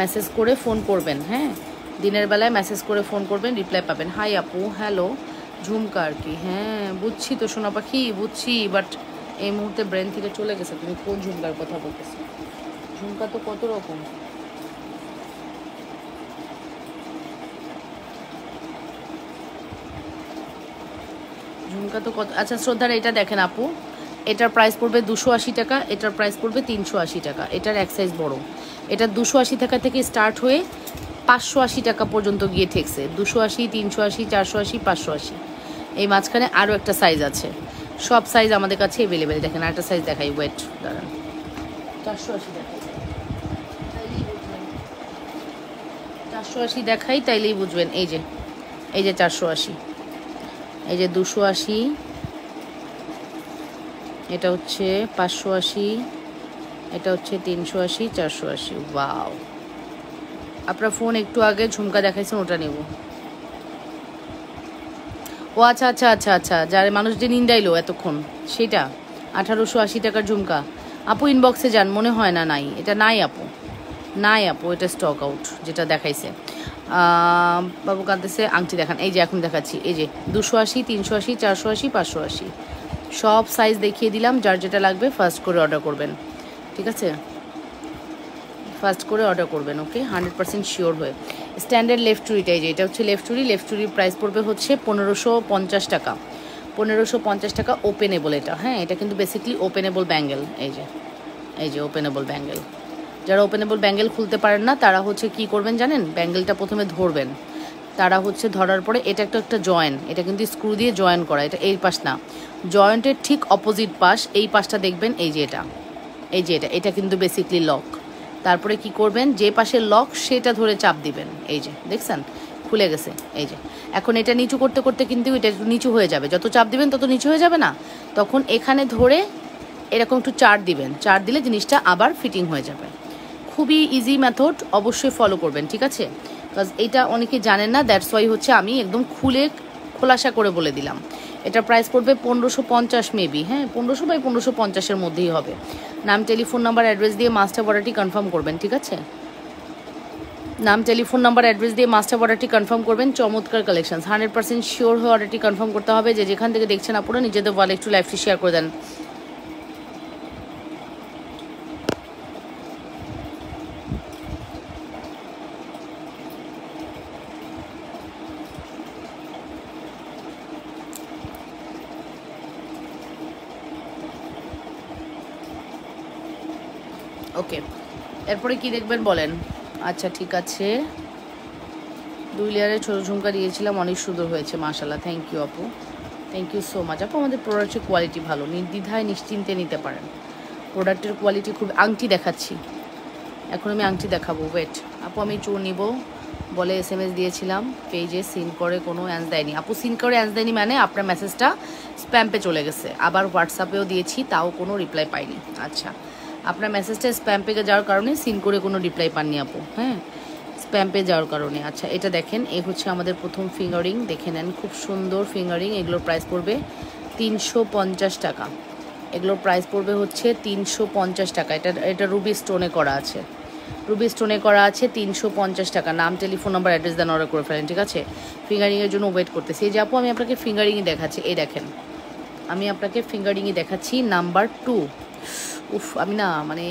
[SPEAKER 1] মেসেজ করে ফোন করবেন। হ্যাঁ, দিনের বেলায় মেসেজ করে ফোন করবেন, রিপ্লাই পাবেন। হাই আপু, হ্যালো। ঝুমকা আর কি, হ্যাঁ বুঝছি তো সোনা পাখি, বুঝছি, বাট এই মুহূর্তে ব্রেন থেকে চলে গেছে। তুমি কোন ঝুমকার কথা বলতেছো? ঝুমকা তো কত রকম। ঝুমকা তো কত। আচ্ছা শ্রদ্ধার, এটা দেখেন আপু, এটার প্রাইস পড়বে 280 টাকা, এটার প্রাইস পড়বে 380 টাকা। এটার এক সাইজ বড়। এটা 280 টাকা থেকে স্টার্ট হয়ে 580 টাকা পর্যন্ত গিয়ে ঠেকছে। 280, 380, 480, 580। এই মাঝখানে আরও একটা সাইজ আছে। সব সাইজ আমাদের কাছে অ্যাভেলেবেল। দেখেন আরেকটা সাইজ দেখাই, ওয়েট দাঁড়ান। 480 দেখাই, 480 দেখাই, তাইলেই বুঝবেন। এই যে 480, এই যে 280, এটা হচ্ছে 580, এটা হচ্ছে 380, 480। ওয়াও, আপনার ফোন একটু আগে ঝুমকা দেখাইছেন, ওটা নেব। ও আচ্ছা আচ্ছা আচ্ছা আচ্ছা, যার মানুষ যে নিন্দাইলো এতক্ষণ, সেটা 1880 টাকার ঝুমকা। আপু ইনবক্সে যান, মনে হয় না নাই, এটা নাই আপু, নাই আপু, এটা স্টক আউট যেটা দেখাইছে। বাবু কাঁদতেছে, আংটি দেখান। এই যে এখন দেখাচ্ছি, এই যে 280, 380, 480, 580, সব সাইজ দেখিয়ে দিলাম। যার যেটা লাগবে ফার্স্ট করে অর্ডার করবেন। ঠিক আছে, ফার্স্ট করে অর্ডার করবেন। ওকে, 100% শিওর হয়ে। স্ট্যান্ডার্ড লেফট চুরিটা, এই যে এটা হচ্ছে লেফট চুরি। লেফট চুরির প্রাইস পড়বে হচ্ছে 1550 টাকা। 1550 টাকা ওপেনেবল এটা। হ্যাঁ, এটা কিন্তু বেসিকলি ওপেনেবল ব্যাঙ্গেল। এই যে ওপেনেবল ব্যাঙ্গেল। যারা ওপেনেবল ব্যাঙ্গেল খুলতে পারেন না, তারা হচ্ছে কি করবেন জানেন? ব্যাঙ্গেলটা প্রথমে ধরবেন। তারা হচ্ছে ধরার পরে এটা একটা জয়েন্ট, এটা কিন্তু স্ক্রু দিয়ে জয়েন করা। এটা এই পাশ না, জয়েন্টের ঠিক অপোজিট পাশ, এই পাশটা দেখবেন। এই যে এটা কিন্তু বেসিকলি লক। তারপরে কি করবেন, যে পাশে লক সেটা ধরে চাপ দিবেন। এই যে দেখছেন খুলে গেছে। এই যে এখন এটা নিচু করতে করতে কিন্তু এটা একটু নিচু হয়ে যাবে। যত চাপ দিবেন তত নিচু হয়ে যাবে না? তখন এখানে ধরে এরকম একটু চার দিবেন। চার দিলে জিনিসটা আবার ফিটিং হয়ে যাবে। খুবই ইজি মেথড, অবশ্যই ফলো করবেন। ঠিক আছে, বিকজ এটা অনেকে জানেন না, দ্যাটস ওয়াই হচ্ছে আমি একদম খোলাসা করে বলে দিলাম। এটা প্রাইস পড়বে 1550 মেবি। হ্যাঁ, 1500 বাই 1550-এর মধ্যেই হবে। নাম, টেলিফোন নাম্বার, অ্যাড্রেস দিয়ে মাস্টার অর্ডারটি কনফার্ম করবেন। ঠিক আছে, নাম, টেলিফোন নাম্বার, অ্যাড্রেস দিয়ে মাস্টার অর্ডারটি কনফার্ম করবেন। চমৎকার কালেকশন, 100% শিওর হয়ে অর্ডারটি কনফার্ম করতে হবে। যে যেখান থেকে দেখছেন আপনারা নিজেদের ওয়ালে একটু লাইভটি শেয়ার করে দেন। ওকে, এরপরে কি দেখবেন বলেন? আচ্ছা ঠিক আছে, 2 লেয়ারের ছোটো ঝুমকা দিয়েছিলাম, অনেক সুন্দর হয়েছে মাশাআল্লাহ। থ্যাংক ইউ আপু, থ্যাংক ইউ সো মাচ আপু। আমাদের প্রোডাক্টের কোয়ালিটি ভালো, নির্দ্বিধায় নিশ্চিন্তে নিতে পারেন। প্রোডাক্টের কোয়ালিটি খুব। আংটি দেখাচ্ছি, এখন আমি আংটি দেখাবো। ওয়েট আপু, আমি চোর নিব বলে SMS দিয়েছিলাম, পেজে সিন করে কোনো অ্যান্স দেয়নি। আপু সিন করে অ্যান্স দেয়নি মানে আপনার মেসেজটা স্প্যাম্পে চলে গেছে। আবার হোয়াটসঅ্যাপেও দিয়েছি, তাও কোনো রিপ্লাই পাইনি। আচ্ছা, আপনার মেসেজটা স্প্যাম্পে যাওয়ার কারণে সিন করে কোনো রিপ্লাই পাননি আপু। হ্যাঁ, স্প্যাম্পে যাওয়ার কারণে। আচ্ছা, এটা দেখেন, এই হচ্ছে আমাদের প্রথম ফিঙ্গারিং। দেখে নেন, খুব সুন্দর ফিঙ্গারিং। এগুলোর প্রাইস পড়বে 350 টাকা। এগুলোর প্রাইস পড়বে হচ্ছে 350 টাকা। এটা রুবি স্টোনে করা আছে, রুবি স্টোনে করা আছে। 350 টাকা। নাম, টেলিফোন নাম্বার, অ্যাড্রেস দেন, অর্ডার করে ফেলেন। ঠিক আছে, ফিঙ্গারিংয়ের জন্য ওয়েট করতেছি। এই যে আপু, আমি আপনাকে ফিঙ্গারিংই দেখাচ্ছি। এই দেখেন, আমি আপনাকে ফিঙ্গারিংই দেখাচ্ছি নাম্বার 2। উফ, আমি না মানে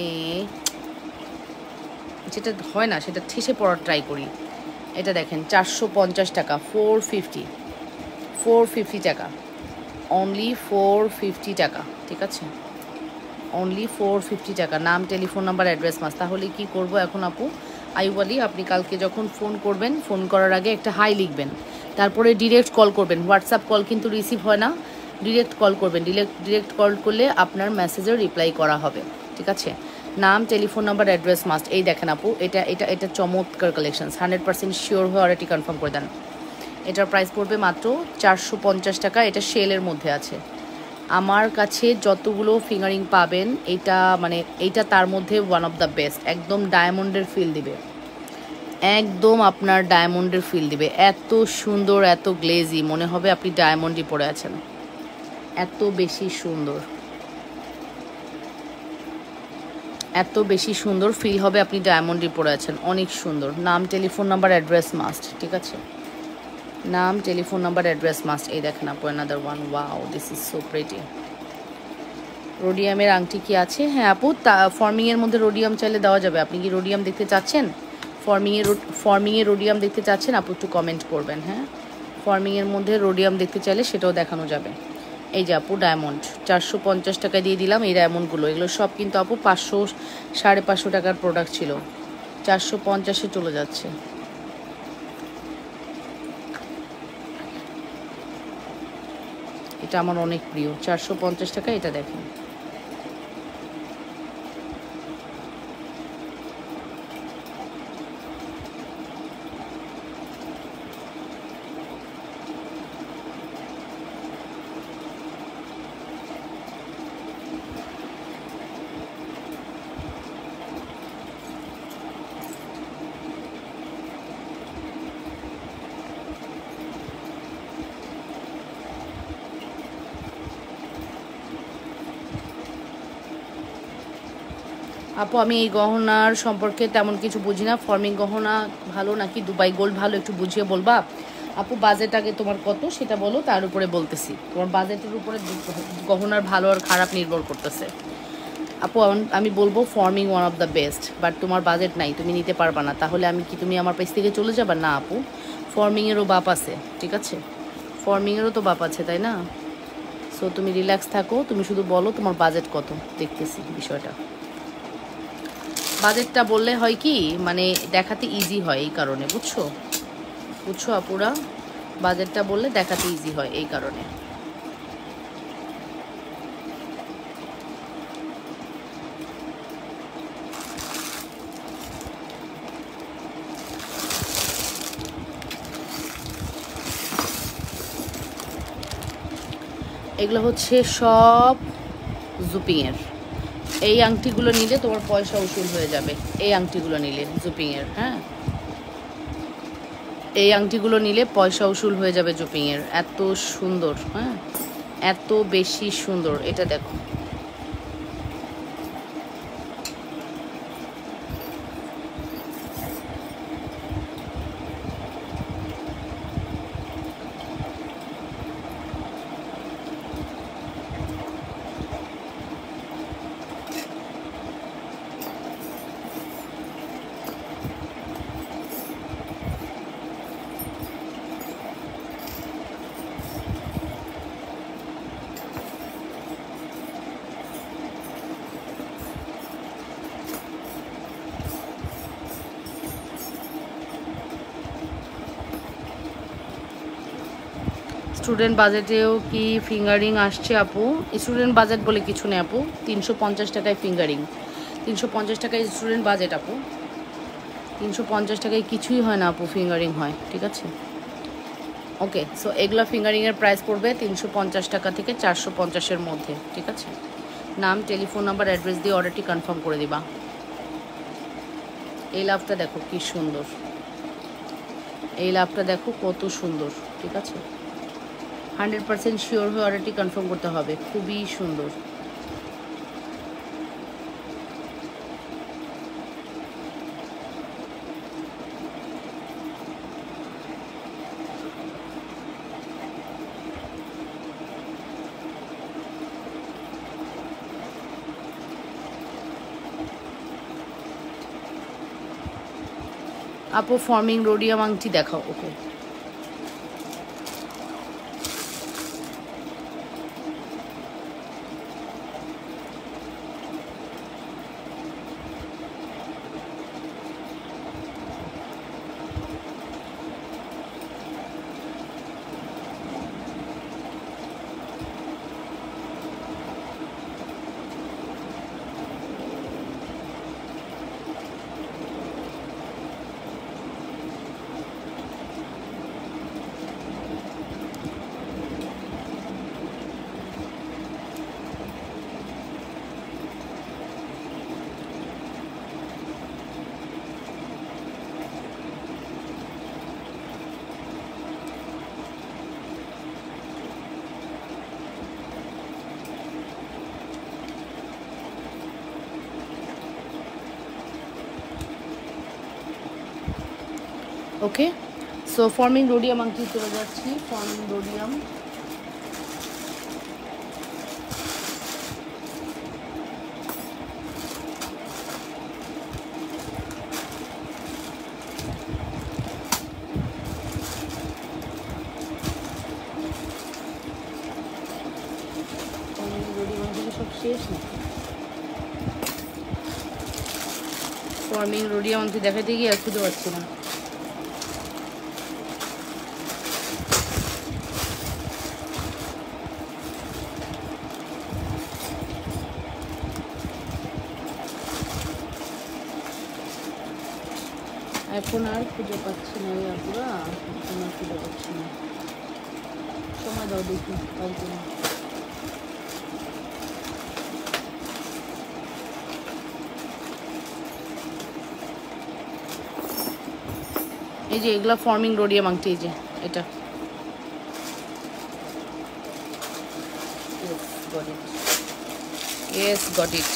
[SPEAKER 1] যেটা হয় না সেটা ঠেসে পড়ার ট্রাই করি। এটা দেখেন, 450 টাকা। 450 টাকা। অনলি 450 টাকা, ঠিক আছে, অনলি 450 টাকা। নাম, টেলিফোন নাম্বার, অ্যাড্রেস মাস। তাহলে কি করব এখন আপু? আইওয়ালি, আপনি কালকে যখন ফোন করবেন, ফোন করার আগে একটা হাই লিখবেন, তারপরে ডিরেক্ট কল করবেন। হোয়াটসঅ্যাপ কল কিন্তু রিসিভ হয় না, ডিরেক্ট কল করবেন। ডিরেক্ট কল করলে আপনার মেসেজের রিপ্লাই করা হবে, ঠিক আছে। নাম, টেলিফোন নাম্বার, অ্যাড্রেস মাস্ট। এই দেখেন আপু, এটা চমৎকার কালেকশনস। 100% শিওর হয়ে অর্ডারটি কনফার্ম করে দেন। এটার প্রাইস পড়বে মাত্র 450 টাকা। এটা শেলের মধ্যে আছে। আমার কাছে যতগুলো ফিঙ্গারিং পাবেন, এইটা তার মধ্যে ওয়ান অফ দ্য বেস্ট। একদম ডায়মন্ডের ফিল দিবে, একদম আপনার ডায়মন্ডের ফিল দিবে। এত সুন্দর, এত গ্লেজি, মনে হবে আপনি ডায়মন্ডই পরে আছেন, এত বেশি সুন্দর, এত বেশি সুন্দর ফিল হবে, আপনি ডায়মন্ডই পরে আছেন। অনেক সুন্দর। নাম, টেলিফোন নাম্বার, অ্যাড্রেস মাস্ট, ঠিক আছে। নাম, টেলিফোন নাম্বার, অ্যাড্রেস মাস্ট। এই দেখেন আপু, another one. Wow, this is so pretty. রোডিয়ামের আংটি কি আছে? হ্যাঁ আপু, ফর্মিংয়ের মধ্যে রোডিয়াম চাইলে দেওয়া যাবে। আপনি কি রোডিয়াম দেখতে চাচ্ছেন? ফর্মিংয়ে রোডিয়াম দেখতে চাচ্ছেন আপু? একটু কমেন্ট করবেন। হ্যাঁ, ফর্মিংয়ের মধ্যে রোডিয়াম দেখতে চাইলে সেটাও দেখানো যাবে। এই যে আপু, ডায়মন্ড 450 টাকা দিয়ে দিলাম। এই ডায়মন্ডগুলো, এগুলো সব কিন্তু আপু 500 550 টাকার প্রোডাক্ট ছিল, 450-এ চলে যাচ্ছে। এটা আমার অনেক প্রিয়, 450 টাকা। এটা দেখেন, আপু আমি এই গহনার সম্পর্কে তেমন কিছু বুঝি না। ফর্মিং গহনা ভালো নাকি দুবাই গোল্ড ভালো, একটু বুঝিয়ে বলবা? আপু বাজেট আগে তোমার কত সেটা বলো, তার উপরে বলতেছি। তোমার বাজেটের উপরে গহনার ভালো আর খারাপ নির্ভর করতেছে। আপু আমি বলবো forming one of the best, but তোমার বাজেট নাই, তুমি নিতে পারবা না। তাহলে তুমি আমার পেজ থেকে চলে যাবা? না আপু, ফর্মিংয়েরও বাপ আছে, ঠিক আছে, ফর্মিংয়েরও তো বাপ আছে, তাই না? সো তুমি রিল্যাক্স থাকো, তুমি শুধু বলো তোমার বাজেট কত, দেখতেছি বিষয়টা। বাজেটটা বললে হয় কি, দেখাতে ইজি হয়, এই কারণে, বুঝছো আপুরা? বাজেটটা বললে দেখাতে ইজি হয়, এই কারণে। এগুলো হচ্ছে সব জুপিংয়ের। এই আংটিগুলো নিলে তোমার পয়সা উসুল হয়ে যাবে। এই আংটিগুলো নিলে জুপিংয়ের, হ্যাঁ, এই আংটিগুলো নিলে পয়সা উসুল হয়ে যাবে জুপিংয়ের। এত সুন্দর, হ্যাঁ, এত বেশি সুন্দর। এটা দেখো, স্টুডেন্ট বাজেটেও কি ফিঙ্গারিং আসছে আপু? স্টুডেন্ট বাজেট বলে কিছু নেই আপু, 350 টাকায় ফিঙ্গারিং। 350 টাকায় স্টুডেন্ট বাজেট আপু, 350 টাকায় কিছুই হয় না আপু, ফিঙ্গারিং হয়, ঠিক আছে। ওকে, সো এগুলো ফিঙ্গারিংয়ের প্রাইস পড়বে 350 টাকা থেকে 450-এর মধ্যে, ঠিক আছে। নাম, টেলিফোন নাম্বার, অ্যাড্রেস দিয়ে অর্ডারটি কনফার্ম করে দিবা। এই লাভটা দেখো কি সুন্দর, এই লাভটা দেখো কত সুন্দর, ঠিক আছে। 100% শিওর হয়ে অর্ডারটি কনফার্ম করতে হবে। খুবই সুন্দর। আপু ফর্মিং রোডিয়াম আংটি দেখাও। ওকে, ওকে, সো ফর্মিং রোডিয়াম আংটি চলে যাচ্ছি। ফর্মিং রোডিয়াম, সব শেষ না। ফর্মিং রোডিয়াম আংটি দেখাতে গিয়ে আর খুঁজে পাচ্ছি না। এখন আর খুঁজে পাচ্ছি না ওই আপুরা, এখন আর খুঁজে পাচ্ছি না। সময় দাও দেখি কালকে না। এই যে এগুলা ফর্মিং রোডিয়াম আংটি, এই যে এটা ইয়েস গট ইট।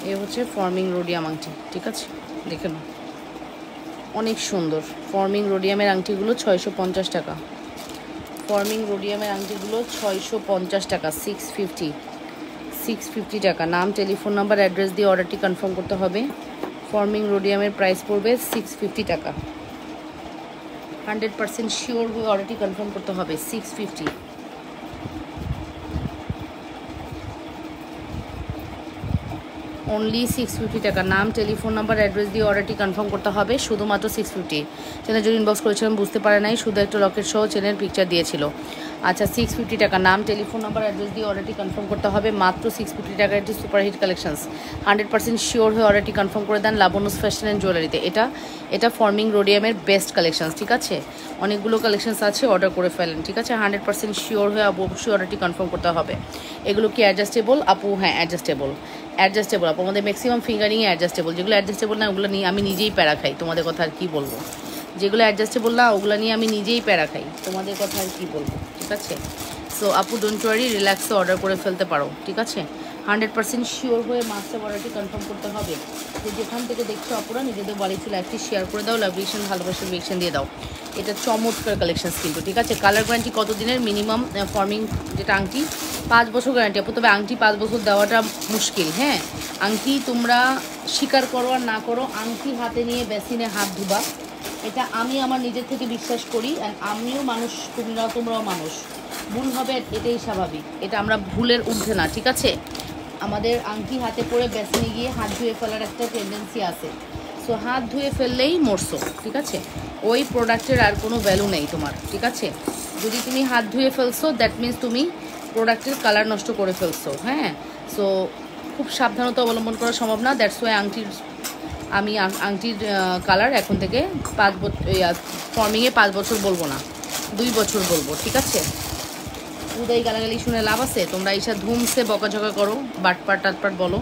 [SPEAKER 1] এ হচ্ছে ফর্মিং রোডিয়াম আংটি, ঠিক আছে, দেখে নাও, অনেক সুন্দর। ফর্মিং রোডিয়ামের আংটিগুলো 650 টাকা। ফর্মিং রোডিয়ামের আংটিগুলো 650 টাকা, 650 টাকা। নাম, টেলিফোন নাম্বার, অ্যাড্রেস দিয়ে অর্ডারটি কনফার্ম করতে হবে। ফর্মিং রোডিয়ামের প্রাইস পড়বে 650 টাকা। 100% শিওর হয়ে অর্ডারটি কনফার্ম করতে হবে। 650, অনলি 650 টাকা। নাম, টেলিফোন নাম্বার, অ্যাড্রেস দিয়ে অর্ডারটি কনফার্ম করতে হবে, শুধুমাত্র 650। চ্যানেল যদি ইনবক্স করেছিলাম বুঝতে পারে নাই, শুধু একটা লকেট সহ চ্যানেল পিকচার দিয়েছিল। আচ্ছা, 650 টাকা। নাম, টেলিফোন নাম্বার, অ্যাড্রেস দিয়ে অর্ডারটি কনফার্ম করতে হবে, মাত্র 650 টাকা। এটি সুপারহিট কালেকশনস। 100% শিওর হয়ে অর্ডারটি কনফার্ম করে দেন লাবণ্যস ফ্যাশন অ্যান্ড জুয়েলারিতে। এটা ফর্মিং রোডিয়ামের বেস্ট কালেকশনস, ঠিক আছে। অনেকগুলো কালেকশনস আছে, অর্ডার করে ফেলেন, ঠিক আছে। 100% শিওর হয়ে অবশ্যই অর্ডারটি কনফার্ম করতে হবে। এগুলো কি অ্যাডজাস্টেবল আপু? হ্যাঁ, অ্যাডজাস্টেবল আপু। আমাদের ম্যাক্সিমাম ফিঙ্গারিংয়ে অ্যাডজাস্টেবল। যেগুলো অ্যাডজাস্টেবল না ওগুলো নিয়ে আমি নিজেই প্যারা খাই, তোমাদের কথা আর কি বলবো। যেগুলো অ্যাডজাস্টেবল না ওগুলো নিয়ে আমি নিজেই প্যারা খাই, তোমাদের কথা আর কি বলবো, ঠিক আছে। সো আপু ডোন্ট ওয়ারি, রিল্যাক্সে অর্ডার করে ফেলতে পারো, ঠিক আছে। 100% শিওর হয়ে মাস্টার অর্ডারটি কনফার্ম করতে হবে। তো যেখান থেকে দেখছো আপুরা নিজেদের বাড়িতে লাইভটি শেয়ার করে দাও, লাভিয়েশন ভালোবাসার রিয়েকশন দিয়ে দাও। এটা চমৎকার কালেকশনস কিন্তু, ঠিক আছে। কালার গ্যারান্টি কত দিনের? মিনিমাম ফর্মিং যেটা আংটি 5 বছর গ্যারান্টি আপু। তবে আংটি 5 বছর দেওয়াটা মুশকিল, হ্যাঁ। আংটি তোমরা স্বীকার করো আর না করো, আংটি হাতে নিয়ে বেসিনে হাত ধুবা, এটা আমি আমার নিজের থেকে বিশ্বাস করি। অ্যান্ড আমিও মানুষ, তোমরাও মানুষ, ভুল হবে, এটাই স্বাভাবিক। এটা আমরা ভুলের ঊর্ধ্বে না, ঠিক আছে। আমাদের আংটি হাতে পরে বেসিনে গিয়ে হাত ধুয়ে ফেলার একটা টেন্ডেন্সি আছে। সো হাত ধুয়ে ফেললেই মরছো, ঠিক আছে। ওই প্রোডাক্টের আর কোনো ভ্যালু নেই তোমার, ঠিক আছে। যদি তুমি হাত ধুয়ে ফেলছো দ্যাট মিনস তুমি প্রোডাক্টের কালার নষ্ট করে ফেলছো, হ্যাঁ। সো খুব সাবধানতা অবলম্বন করা সম্ভব না। দ্যাটস ওয়াই আমি আংটির কালার এখন থেকে 5 বছর, ফর্মিংয়ে 5 বছর বলবো না, 2 বছর বলবো, ঠিক আছে। উদয় গালাগালি শুনে লাভ আছে? তোমরা এইসব ধুমসে বকাঝকা করো, বাটপাট টাটপাট বলো,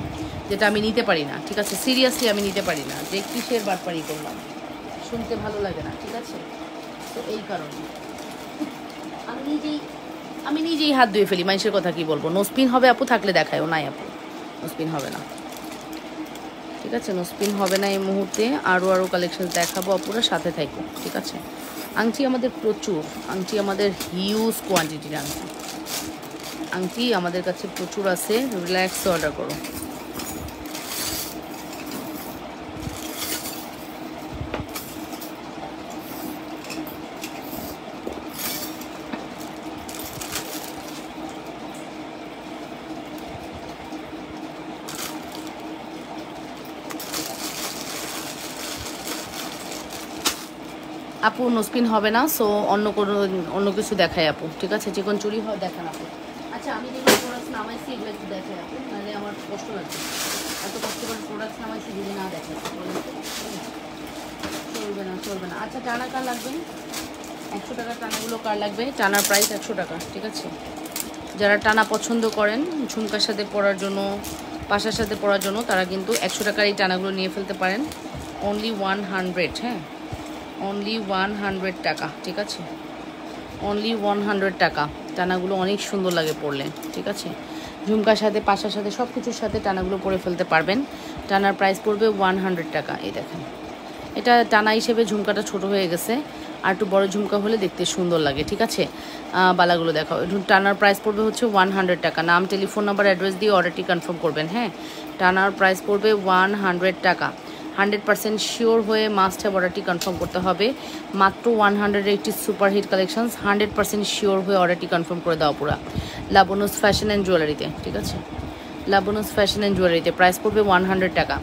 [SPEAKER 1] যেটা আমি নিতে পারি না, ঠিক আছে। সিরিয়াসলি আমি নিতে পারি না যে কিসের বাটপাড়ি করলাম, শুনতে ভালো লাগে না, ঠিক আছে। তো এই কারণে আমি নিজেই হাত ধুয়ে ফেলি, মানুষের কথা কি বলবো। নোস্পিন হবে আপু? থাকলে দেখায়ও। নাই আপু, নোস্পিন হবে না, ঠিক আছে। নোস্পিন হবে না এই মুহূর্তে। আরও কালেকশন দেখাবো আপুরা, সাথে থাকো, ঠিক আছে। আংটি আমাদের প্রচুর, আংটি আমাদের হিউজ কোয়ান্টিটির আংটি আমাদের কাছে প্রচুর আছে। রিল্যাক্স অর্ডার করো। আপু নোস্পিন হবে না, সো অন্য কিছু দেখায় আপু, ঠিক আছে। চিকন চুরি হয় দেখান আপু। আচ্ছা, আমি যেগুলো প্রোডাক্টস নামাইছি এগুলো একটু দেখাই আপু, নাহলে আমার কষ্ট লাগছে। এত কষ্ট করে প্রোডাক্টস নামাইছি যদি না দেখাই চলবে না। আচ্ছা, টানা কার লাগবে? 100 টাকার টানাগুলো কার লাগবে? টানার প্রাইস 100 টাকা, ঠিক আছে। যারা টানা পছন্দ করেন ঝুমকার সাথে পরার জন্য, পাশার সাথে পরার জন্য, তারা কিন্তু 100 টাকার এই টানাগুলো নিয়ে ফেলতে পারেন। অনলি 100, হ্যাঁ, অনলি 100 টাকা, ঠিক আছে। অনলি 100 টাকা। টানাগুলো অনেক সুন্দর লাগে পরলে, ঠিক আছে। ঝুমকার সাথে, পাশার সাথে, সব কিছুর সাথে টানাগুলো পরে ফেলতে পারবেন। টানার প্রাইস পড়বে 100 টাকা। এই দেখেন এটা টানা হিসেবে ঝুমকাটা ছোট হয়ে গেছে, আর একটু বড় ঝুমকা হলে দেখতে সুন্দর লাগে। ঠিক আছে, বালাগুলো দেখাও। টানার প্রাইস পড়বে হচ্ছে 100 টাকা। নাম, টেলিফোন নাম্বার, অ্যাড্রেস দিয়ে অর্ডারটি কনফার্ম করবেন। হ্যাঁ, টানার প্রাইস পড়বে 100 টাকা। 100% শিওর হয়ে মাস্ট হ্যাভ অর্ডারটি কনফার্ম করতে হবে। মাত্র 180 সুপারহিট কালেকশনস। 100% শিওর হয়ে অর্ডারটি কনফার্ম করে দেওয়া পুরা লাবনুস ফ্যাশন অ্যান্ড জুয়েলারিতে। ঠিক আছে, লাবনুস ফ্যাশন অ্যান্ড জুয়েলারিতে প্রাইস পড়বে 100 টাকা।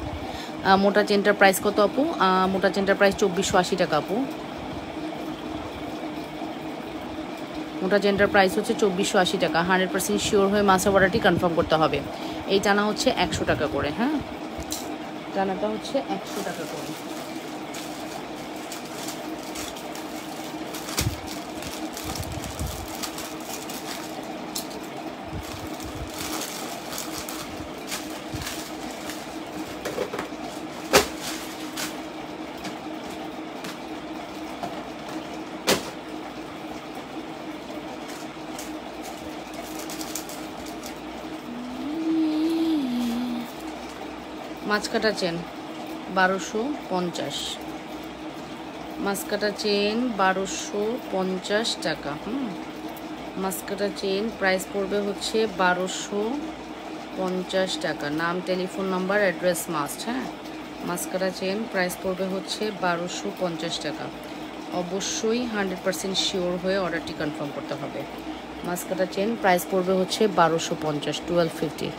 [SPEAKER 1] মোটা চেনটার প্রাইস কত আপু? মোটা চেনটার প্রাইস 2480 টাকা আপু। মোটা চেনটার প্রাইস হচ্ছে 2480 টাকা। 100% শিওর হয়ে মাস্টার অর্ডারটি কনফার্ম করতে হবে। এই টানা হচ্ছে 100 টাকা করে। হ্যাঁ, টানাটা হচ্ছে 100 টাকা করে। মাছকাটা চেন 1250। মাছকাটা চেন 1250 টাকা। মাছকাটা চেন প্রাইস পড়বে হচ্ছে 1250 টাকা। নাম, টেলিফোন নাম্বার, অ্যাড্রেস মাস্ট। হ্যাঁ, মাছকাটা চেন প্রাইস পড়বে হচ্ছে 1250 টাকা। অবশ্যই 100% শিওর হয়ে অর্ডারটি কনফার্ম করতে হবে। মাছকাটা চেন প্রাইস পড়বে হচ্ছে 1250, 1250।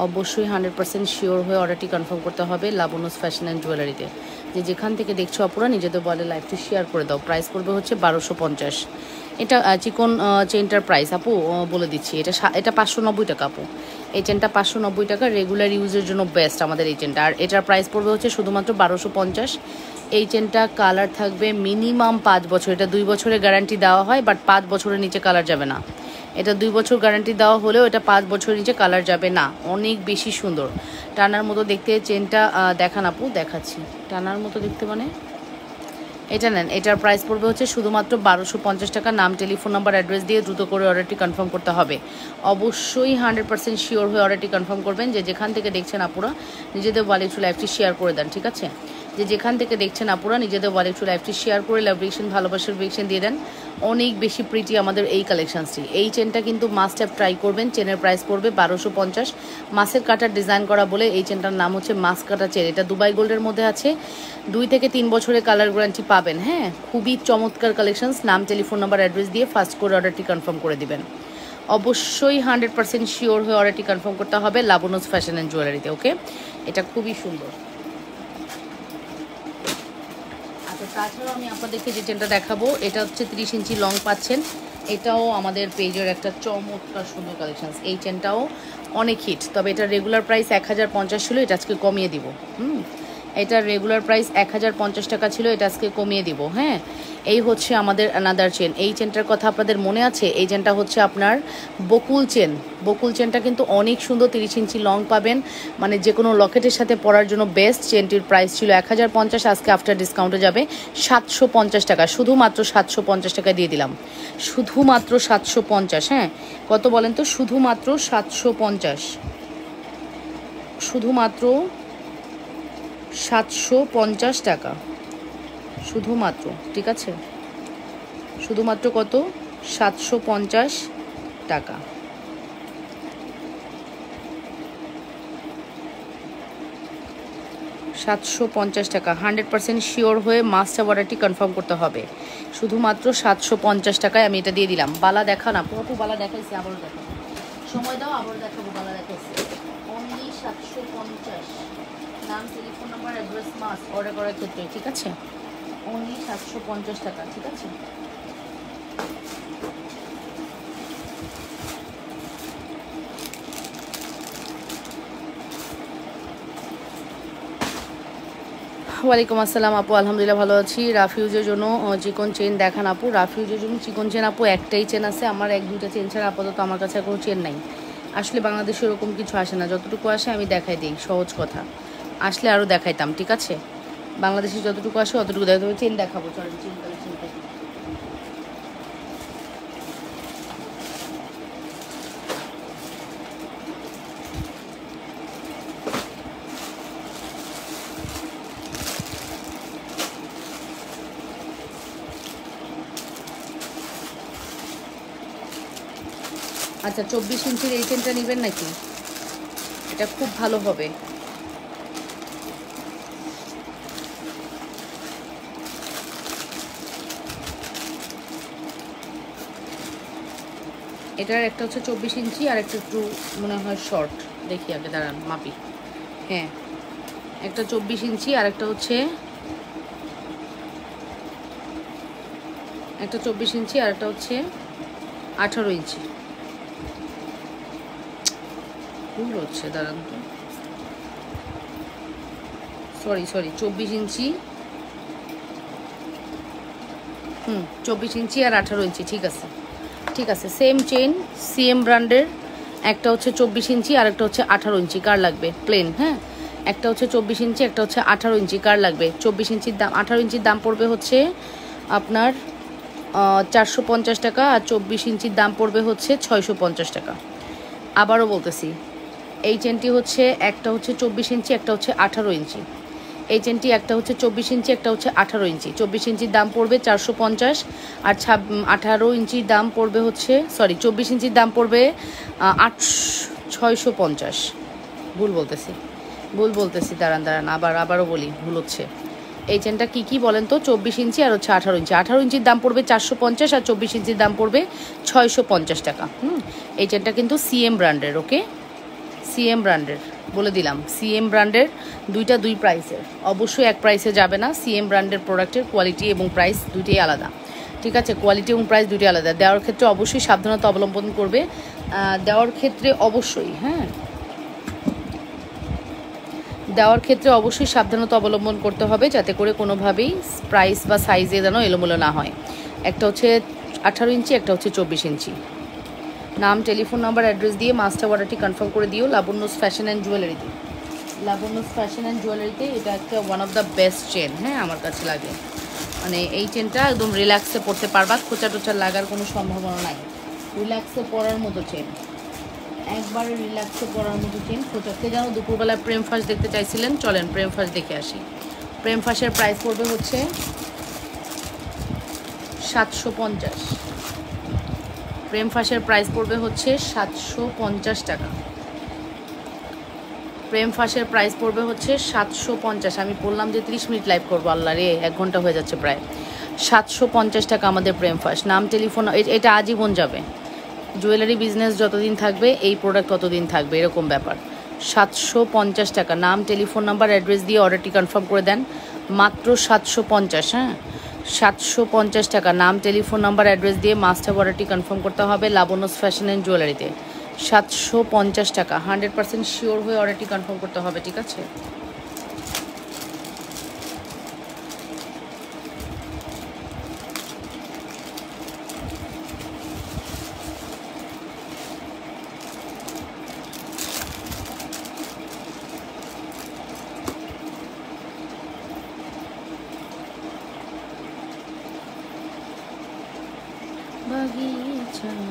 [SPEAKER 1] অবশ্যই 100% শিওর হয়ে অর্ডারটি কনফার্ম করতে হবে লাবনুস ফ্যাশন অ্যান্ড জুয়েলারিতে। যে যেখান থেকে দেখছো অপুরা নিজেদের বলে লাইভটি শেয়ার করে দাও। প্রাইস পড়বে হচ্ছে 1250। এটা চিকন চেনটার প্রাইস আপু বলে দিচ্ছি, এটা 590 টাকা আপু। এই চেনটা 590 টাকা, রেগুলার ইউজের জন্য বেস্ট আমাদের এই চেনটা। আর এটার প্রাইস পড়বে হচ্ছে শুধুমাত্র 1250। এই চেনটা কালার থাকবে মিনিমাম 5 বছর। এটা 2 বছরের গ্যারান্টি দেওয়া হয়, বাট 5 বছরের নিচে কালার যাবে না। এটা 2 বছর গ্যারান্টি দেওয়া হলেও এটা 5 বছরের নিচে কালার যাবে না। অনেক বেশি সুন্দর টানার মতো দেখতে। চেনটা দেখান আপু, দেখাচ্ছি। টানার মতো দেখতে মানে এটা নেন। এটার প্রাইস পড়বে হচ্ছে শুধুমাত্র 1250 টাকা। নাম, টেলিফোন নাম্বার, অ্যাড্রেস দিয়ে দ্রুত করে অর্ডারটি কনফার্ম করতে হবে। অবশ্যই 100% শিওর হয়ে অর্ডারটি কনফার্ম করবেন। যে যেখান থেকে দেখছেন আপুরা নিজেদের ওয়ালেট টু লাইভটি শেয়ার করে দেন। ঠিক আছে, যে যেখান থেকে দেখছেন আপুরা নিজেদের ওয়ালেট টু লাইভটি শেয়ার করে লাভ রিয়েকশন, ভালোবাসার রিয়েকশন দিয়ে দেন। অনেক বেশি প্রিটি আমাদের এই কালেকশনসটি। এই চেনটা কিন্তু মাস্ট হ্যাভ ট্রাই করবেন। চেনের প্রাইস পড়বে 1250। মাছের কাটার ডিজাইন করা বলে এই চেনটার নাম হচ্ছে মাছ কাটা চেন। এটা দুবাই গোল্ডের মধ্যে আছে। 2 থেকে 3 বছরের কালার গ্যারান্টি পাবেন। হ্যাঁ, খুবই চমৎকার কালেকশনস। নাম, টেলিফোন নাম্বার, অ্যাড্রেস দিয়ে ফার্স্ট করে অর্ডারটি কনফার্ম করে দিবেন। অবশ্যই 100% শিওর হয়ে অর্ডারটি কনফার্ম করতে হবে লাবনুস ফ্যাশন অ্যান্ড জুয়েলারিতে। ওকে, এটা খুবই সুন্দর। আচ্ছা, তাছাড়াও আমি আপনাদেরকে যে চেনটা দেখাবো এটা হচ্ছে 30 ইঞ্চি লং পাচ্ছেন। এটাও আমাদের পেজের একটা চমৎকার সুন্দর কালেকশনস। এই চেনটাও অনেক হিট, তবে এটার রেগুলার প্রাইস 1050 ছিল, এটা আজকে কমিয়ে দিব। এটার রেগুলার প্রাইস 1050 টাকা ছিল, এটা আজকে কমিয়ে দিব। হ্যাঁ, এই হচ্ছে আমাদের অ্যানাদার চেন। এই চেনটার কথা আপনাদের মনে আছে? এই চেনটা হচ্ছে আপনার বকুল চেন। বকুল চেনটা কিন্তু অনেক সুন্দর, 30 ইঞ্চি লং পাবেন, মানে যে কোনো লকেটের সাথে পরার জন্য বেস্ট। চেনটির প্রাইস ছিল 1050, আজকে আফটার ডিসকাউন্টে যাবে 750 টাকা। শুধুমাত্র 750 টাকা দিয়ে দিলাম, শুধুমাত্র 750। হ্যাঁ, কত বলেন তো? শুধুমাত্র 750, শুধুমাত্র 750 টাকা, শুধুমাত্র। ঠিক আছে, শুধুমাত্র কত? 750 টাকা। টাকা। 100% শিওর হয়ে মাস্ট অর্ডারটি কনফার্ম করতে হবে। শুধুমাত্র 750 টাকায় আমি এটা দিয়ে দিলাম। বালা দেখা না পুরো বালা দেখাইছি, আবারও দেখাবো, সময় দাও, আবারও দেখাবো। বালা দেখাইছি অনলি 750। নাম, telephone number, address must order করার ক্ষেত্রে। ঠিক আছে, অনলি 750 টাকা। ঠিক আছে, ওয়ালাইকুম আসসালাম আপু, আলহামদুলিল্লাহ ভালো আছি। রাফিউজের জন্য চিকন চেন দেখান আপু। রাফিউজের জন্য চিকন চেন আপু একটাই চেন আছে আমার, 1-2টা চেন ছাড়া আপাতত আমার কাছে কোনো চেন নাই। আসলে বাংলাদেশে ওরকম কিছু আসে না, যতটুকু আসে আমি দেখাই দিই। সহজ কথা, আসলে আরও দেখাইতাম। ঠিক আছে, বাংলাদেশে যতটুকু আসে অতটুকু দেখাই। তবে চেন দেখাবো, চলেন চেন কালেকশন দেখি। আচ্ছা 24 ইঞ্চির এই চেনটা নেবেন নাকি? এটা খুব ভালো হবে। এটার একটা হচ্ছে 24 ইঞ্চি আর একটা একটু মনে হয় শর্ট, দেখি আগে দাঁড়ান মাপি। হ্যাঁ, একটা 24 ইঞ্চি আর একটা হচ্ছে একটা 24 ইঞ্চি আর একটা হচ্ছে 18 ইঞ্চি। ভুল হচ্ছে, দাঁড়ান তো, সরি 24 ইঞ্চি, 24 ইঞ্চি আর 18 ইঞ্চি, ঠিক আছে ঠিক আছে। সেম চেন, সিএম ব্র্যান্ডের, একটা হচ্ছে 24 ইঞ্চি আর একটা হচ্ছে 18 ইঞ্চি। কার লাগবে? প্লেন। হ্যাঁ, একটা হচ্ছে 24 ইঞ্চি, একটা হচ্ছে 18 ইঞ্চি। কার লাগবে? 24 ইঞ্চির দাম, 18 ইঞ্চির দাম পড়বে হচ্ছে আপনার 450 টাকা, আর 24 ইঞ্চির দাম পড়বে হচ্ছে 650 টাকা। আবারও বলতেছি, এই চেনটি হচ্ছে একটা হচ্ছে 24 ইঞ্চি, একটা হচ্ছে 18 ইঞ্চি। এই চেনটি একটা হচ্ছে 24 ইঞ্চি, একটা হচ্ছে 18 ইঞ্চি। 24 ইঞ্চির দাম পড়বে 450, আর 18 ইঞ্চির দাম পড়বে হচ্ছে, সরি 24 ইঞ্চির দাম পড়বে 650। ভুল বলতেছি, দাঁড়ান আবারও বলি, ভুল হচ্ছে। এই চেনটা কী বলেন তো? 24 ইঞ্চি আর হচ্ছে 18 ইঞ্চি। 18 ইঞ্চির দাম পড়বে 450, আর 24 ইঞ্চির দাম পড়বে 650 টাকা। এই চেনটা কিন্তু সিএম ব্র্যান্ডের। ওকে, সিএম ব্র্যান্ডের বলে দিলাম, সিএম ব্র্যান্ডের। দুইটা দুই প্রাইসের, অবশ্যই এক প্রাইসে যাবে না। সিএম ব্র্যান্ডের প্রোডাক্টের কোয়ালিটি এবং প্রাইস দুইটাই আলাদা, ঠিক আছে? কোয়ালিটি এবং প্রাইস দুইটাই আলাদা। দেওয়ার ক্ষেত্রে অবশ্যই সাবধানতা অবলম্বন করবে, দেওয়ার ক্ষেত্রে অবশ্যই, হ্যাঁ, দেওয়ার ক্ষেত্রে অবশ্যই সাবধানতা অবলম্বন করতে হবে, যাতে করে কোনোভাবেই প্রাইস বা সাইজে যেন এলোমেলো না হয়। একটা হচ্ছে 18 ইঞ্চি, একটা হচ্ছে 24 ইঞ্চি। নাম, টেলিফোন নাম্বার, অ্যাড্রেস দিয়ে মাস্টার অর্ডারটি কনফার্ম করে দিও লাবণ্যস ফ্যাশন অ্যান্ড জুয়েলারিতে। লাবণ্যস ফ্যাশন অ্যান্ড জুয়েলারিতে এটা একটা one of the best chain. হ্যাঁ, আমার কাছে লাগে, মানে এই চেনটা একদম রিল্যাক্সে পরতে পারবা, খোঁচা টোচা লাগার কোনো সম্ভাবনা নাই। রিল্যাক্সে পরার মতো চেন, একবারে রিল্যাক্সে পরার মতো চেন। খোঁচাকে যেন দুপুরবেলায় প্রেম ফাঁস দেখতে চাইছিলেন, চলেন প্রেম ফাঁস দেখে আসি। প্রেম ফাঁসের প্রাইস পড়বে হচ্ছে 750। প্রেম ফাঁসের প্রাইস পড়বে হচ্ছে 750 টাকা। প্রেম ফাঁসের প্রাইস পড়বে হচ্ছে 750। আমি বললাম যে 30 মিনিট লাইভ করবো, আল্লাহ রে 1 ঘন্টা হয়ে যাচ্ছে প্রায়। 750 টাকা আমাদের প্রেম ফাঁস। নাম, টেলিফোন, এটা আজীবন যাবে। জুয়েলারি বিজনেস যতদিন থাকবে এই প্রোডাক্ট ততদিন থাকবে, এরকম ব্যাপার। 750 টাকা। নাম, টেলিফোন নাম্বার, অ্যাড্রেস দিয়ে অর্ডারটি কনফার্ম করে দেন, মাত্র 750। হ্যাঁ, 750 টাকা। নাম, টেলিফোন নাম্বার, অ্যাড্রেস দিয়ে মাস্টার অর্ডারটি কনফার্ম করতে হবে লাবণ্যস ফ্যাশন অ্যান্ড জুয়েলারিতে। 750 টাকা। 100% শিওর হয়ে অর্ডারটি কনফার্ম করতে হবে, ঠিক আছে? বাগিচায়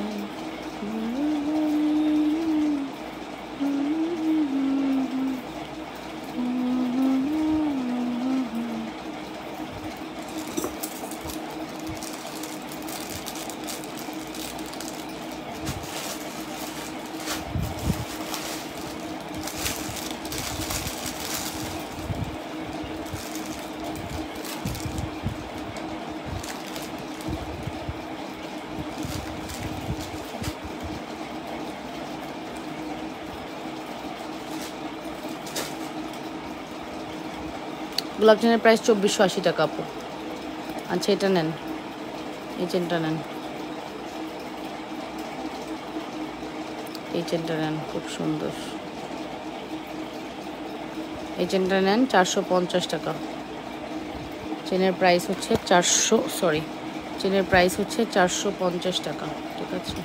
[SPEAKER 1] গোলাপ চেনের প্রাইস 2480 টাকা আপু। আচ্ছা, এটা নেন, এই চেনটা নেন, এই চেনটা নেন, খুব সুন্দর। এই চেনটা নেন 450 টাকা। চেনের প্রাইস হচ্ছে 450 টাকা, ঠিক আছে?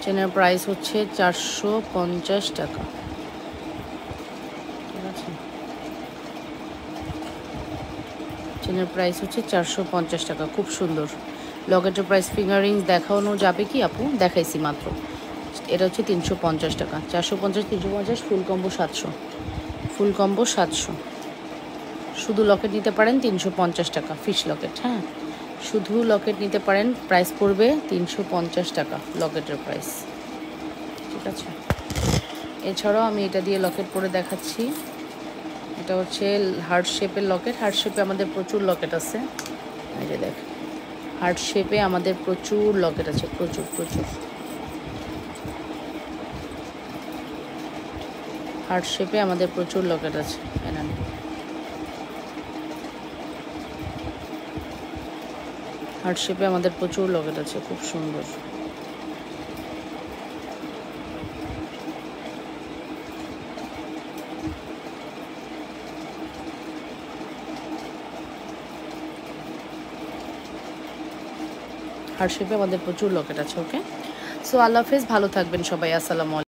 [SPEAKER 1] চেনের প্রাইস হচ্ছে 450 টাকা, ঠিক আছে? চেনের প্রাইস হচ্ছে 450 টাকা, খুব সুন্দর। লকেটের প্রাইস, ফিঙ্গার রিংস দেখানো যাবে কি আপু? দেখাইছি মাত্র। এটা হচ্ছে 350 টাকা। 450, 350, ফুল কম্বো 700। ফুল কম্বো 700। শুধু লকেট নিতে পারেন 350 টাকা, ফিশ লকেট। হ্যাঁ, শুধু লকেট নিতে পারেন, প্রাইস পড়বে 350 টাকা লকেটের প্রাইস, ঠিক আছে। এছাড়াও আমি এটা দিয়ে লকেট পরে দেখাচ্ছি। এটা হচ্ছে হার্ট শেপের লকেট। হার্ট শেপে আমাদের প্রচুর লকেট আছে, এই যে দেখ, হার্ট শেপে আমাদের প্রচুর লকেট আছে, প্রচুর প্রচুর। হার্ট শেপে আমাদের প্রচুর লকেট আছে, এখানে হার্ট শেপে আমাদের প্রচুর লকেট আছে, খুব সুন্দর। হার্ট শেপে আমাদের প্রচুর লকেট আছে। ওকে, সো আল্লাহ হাফেজ, ভালো থাকবেন সবাই, আসসালামু আলাইকুম।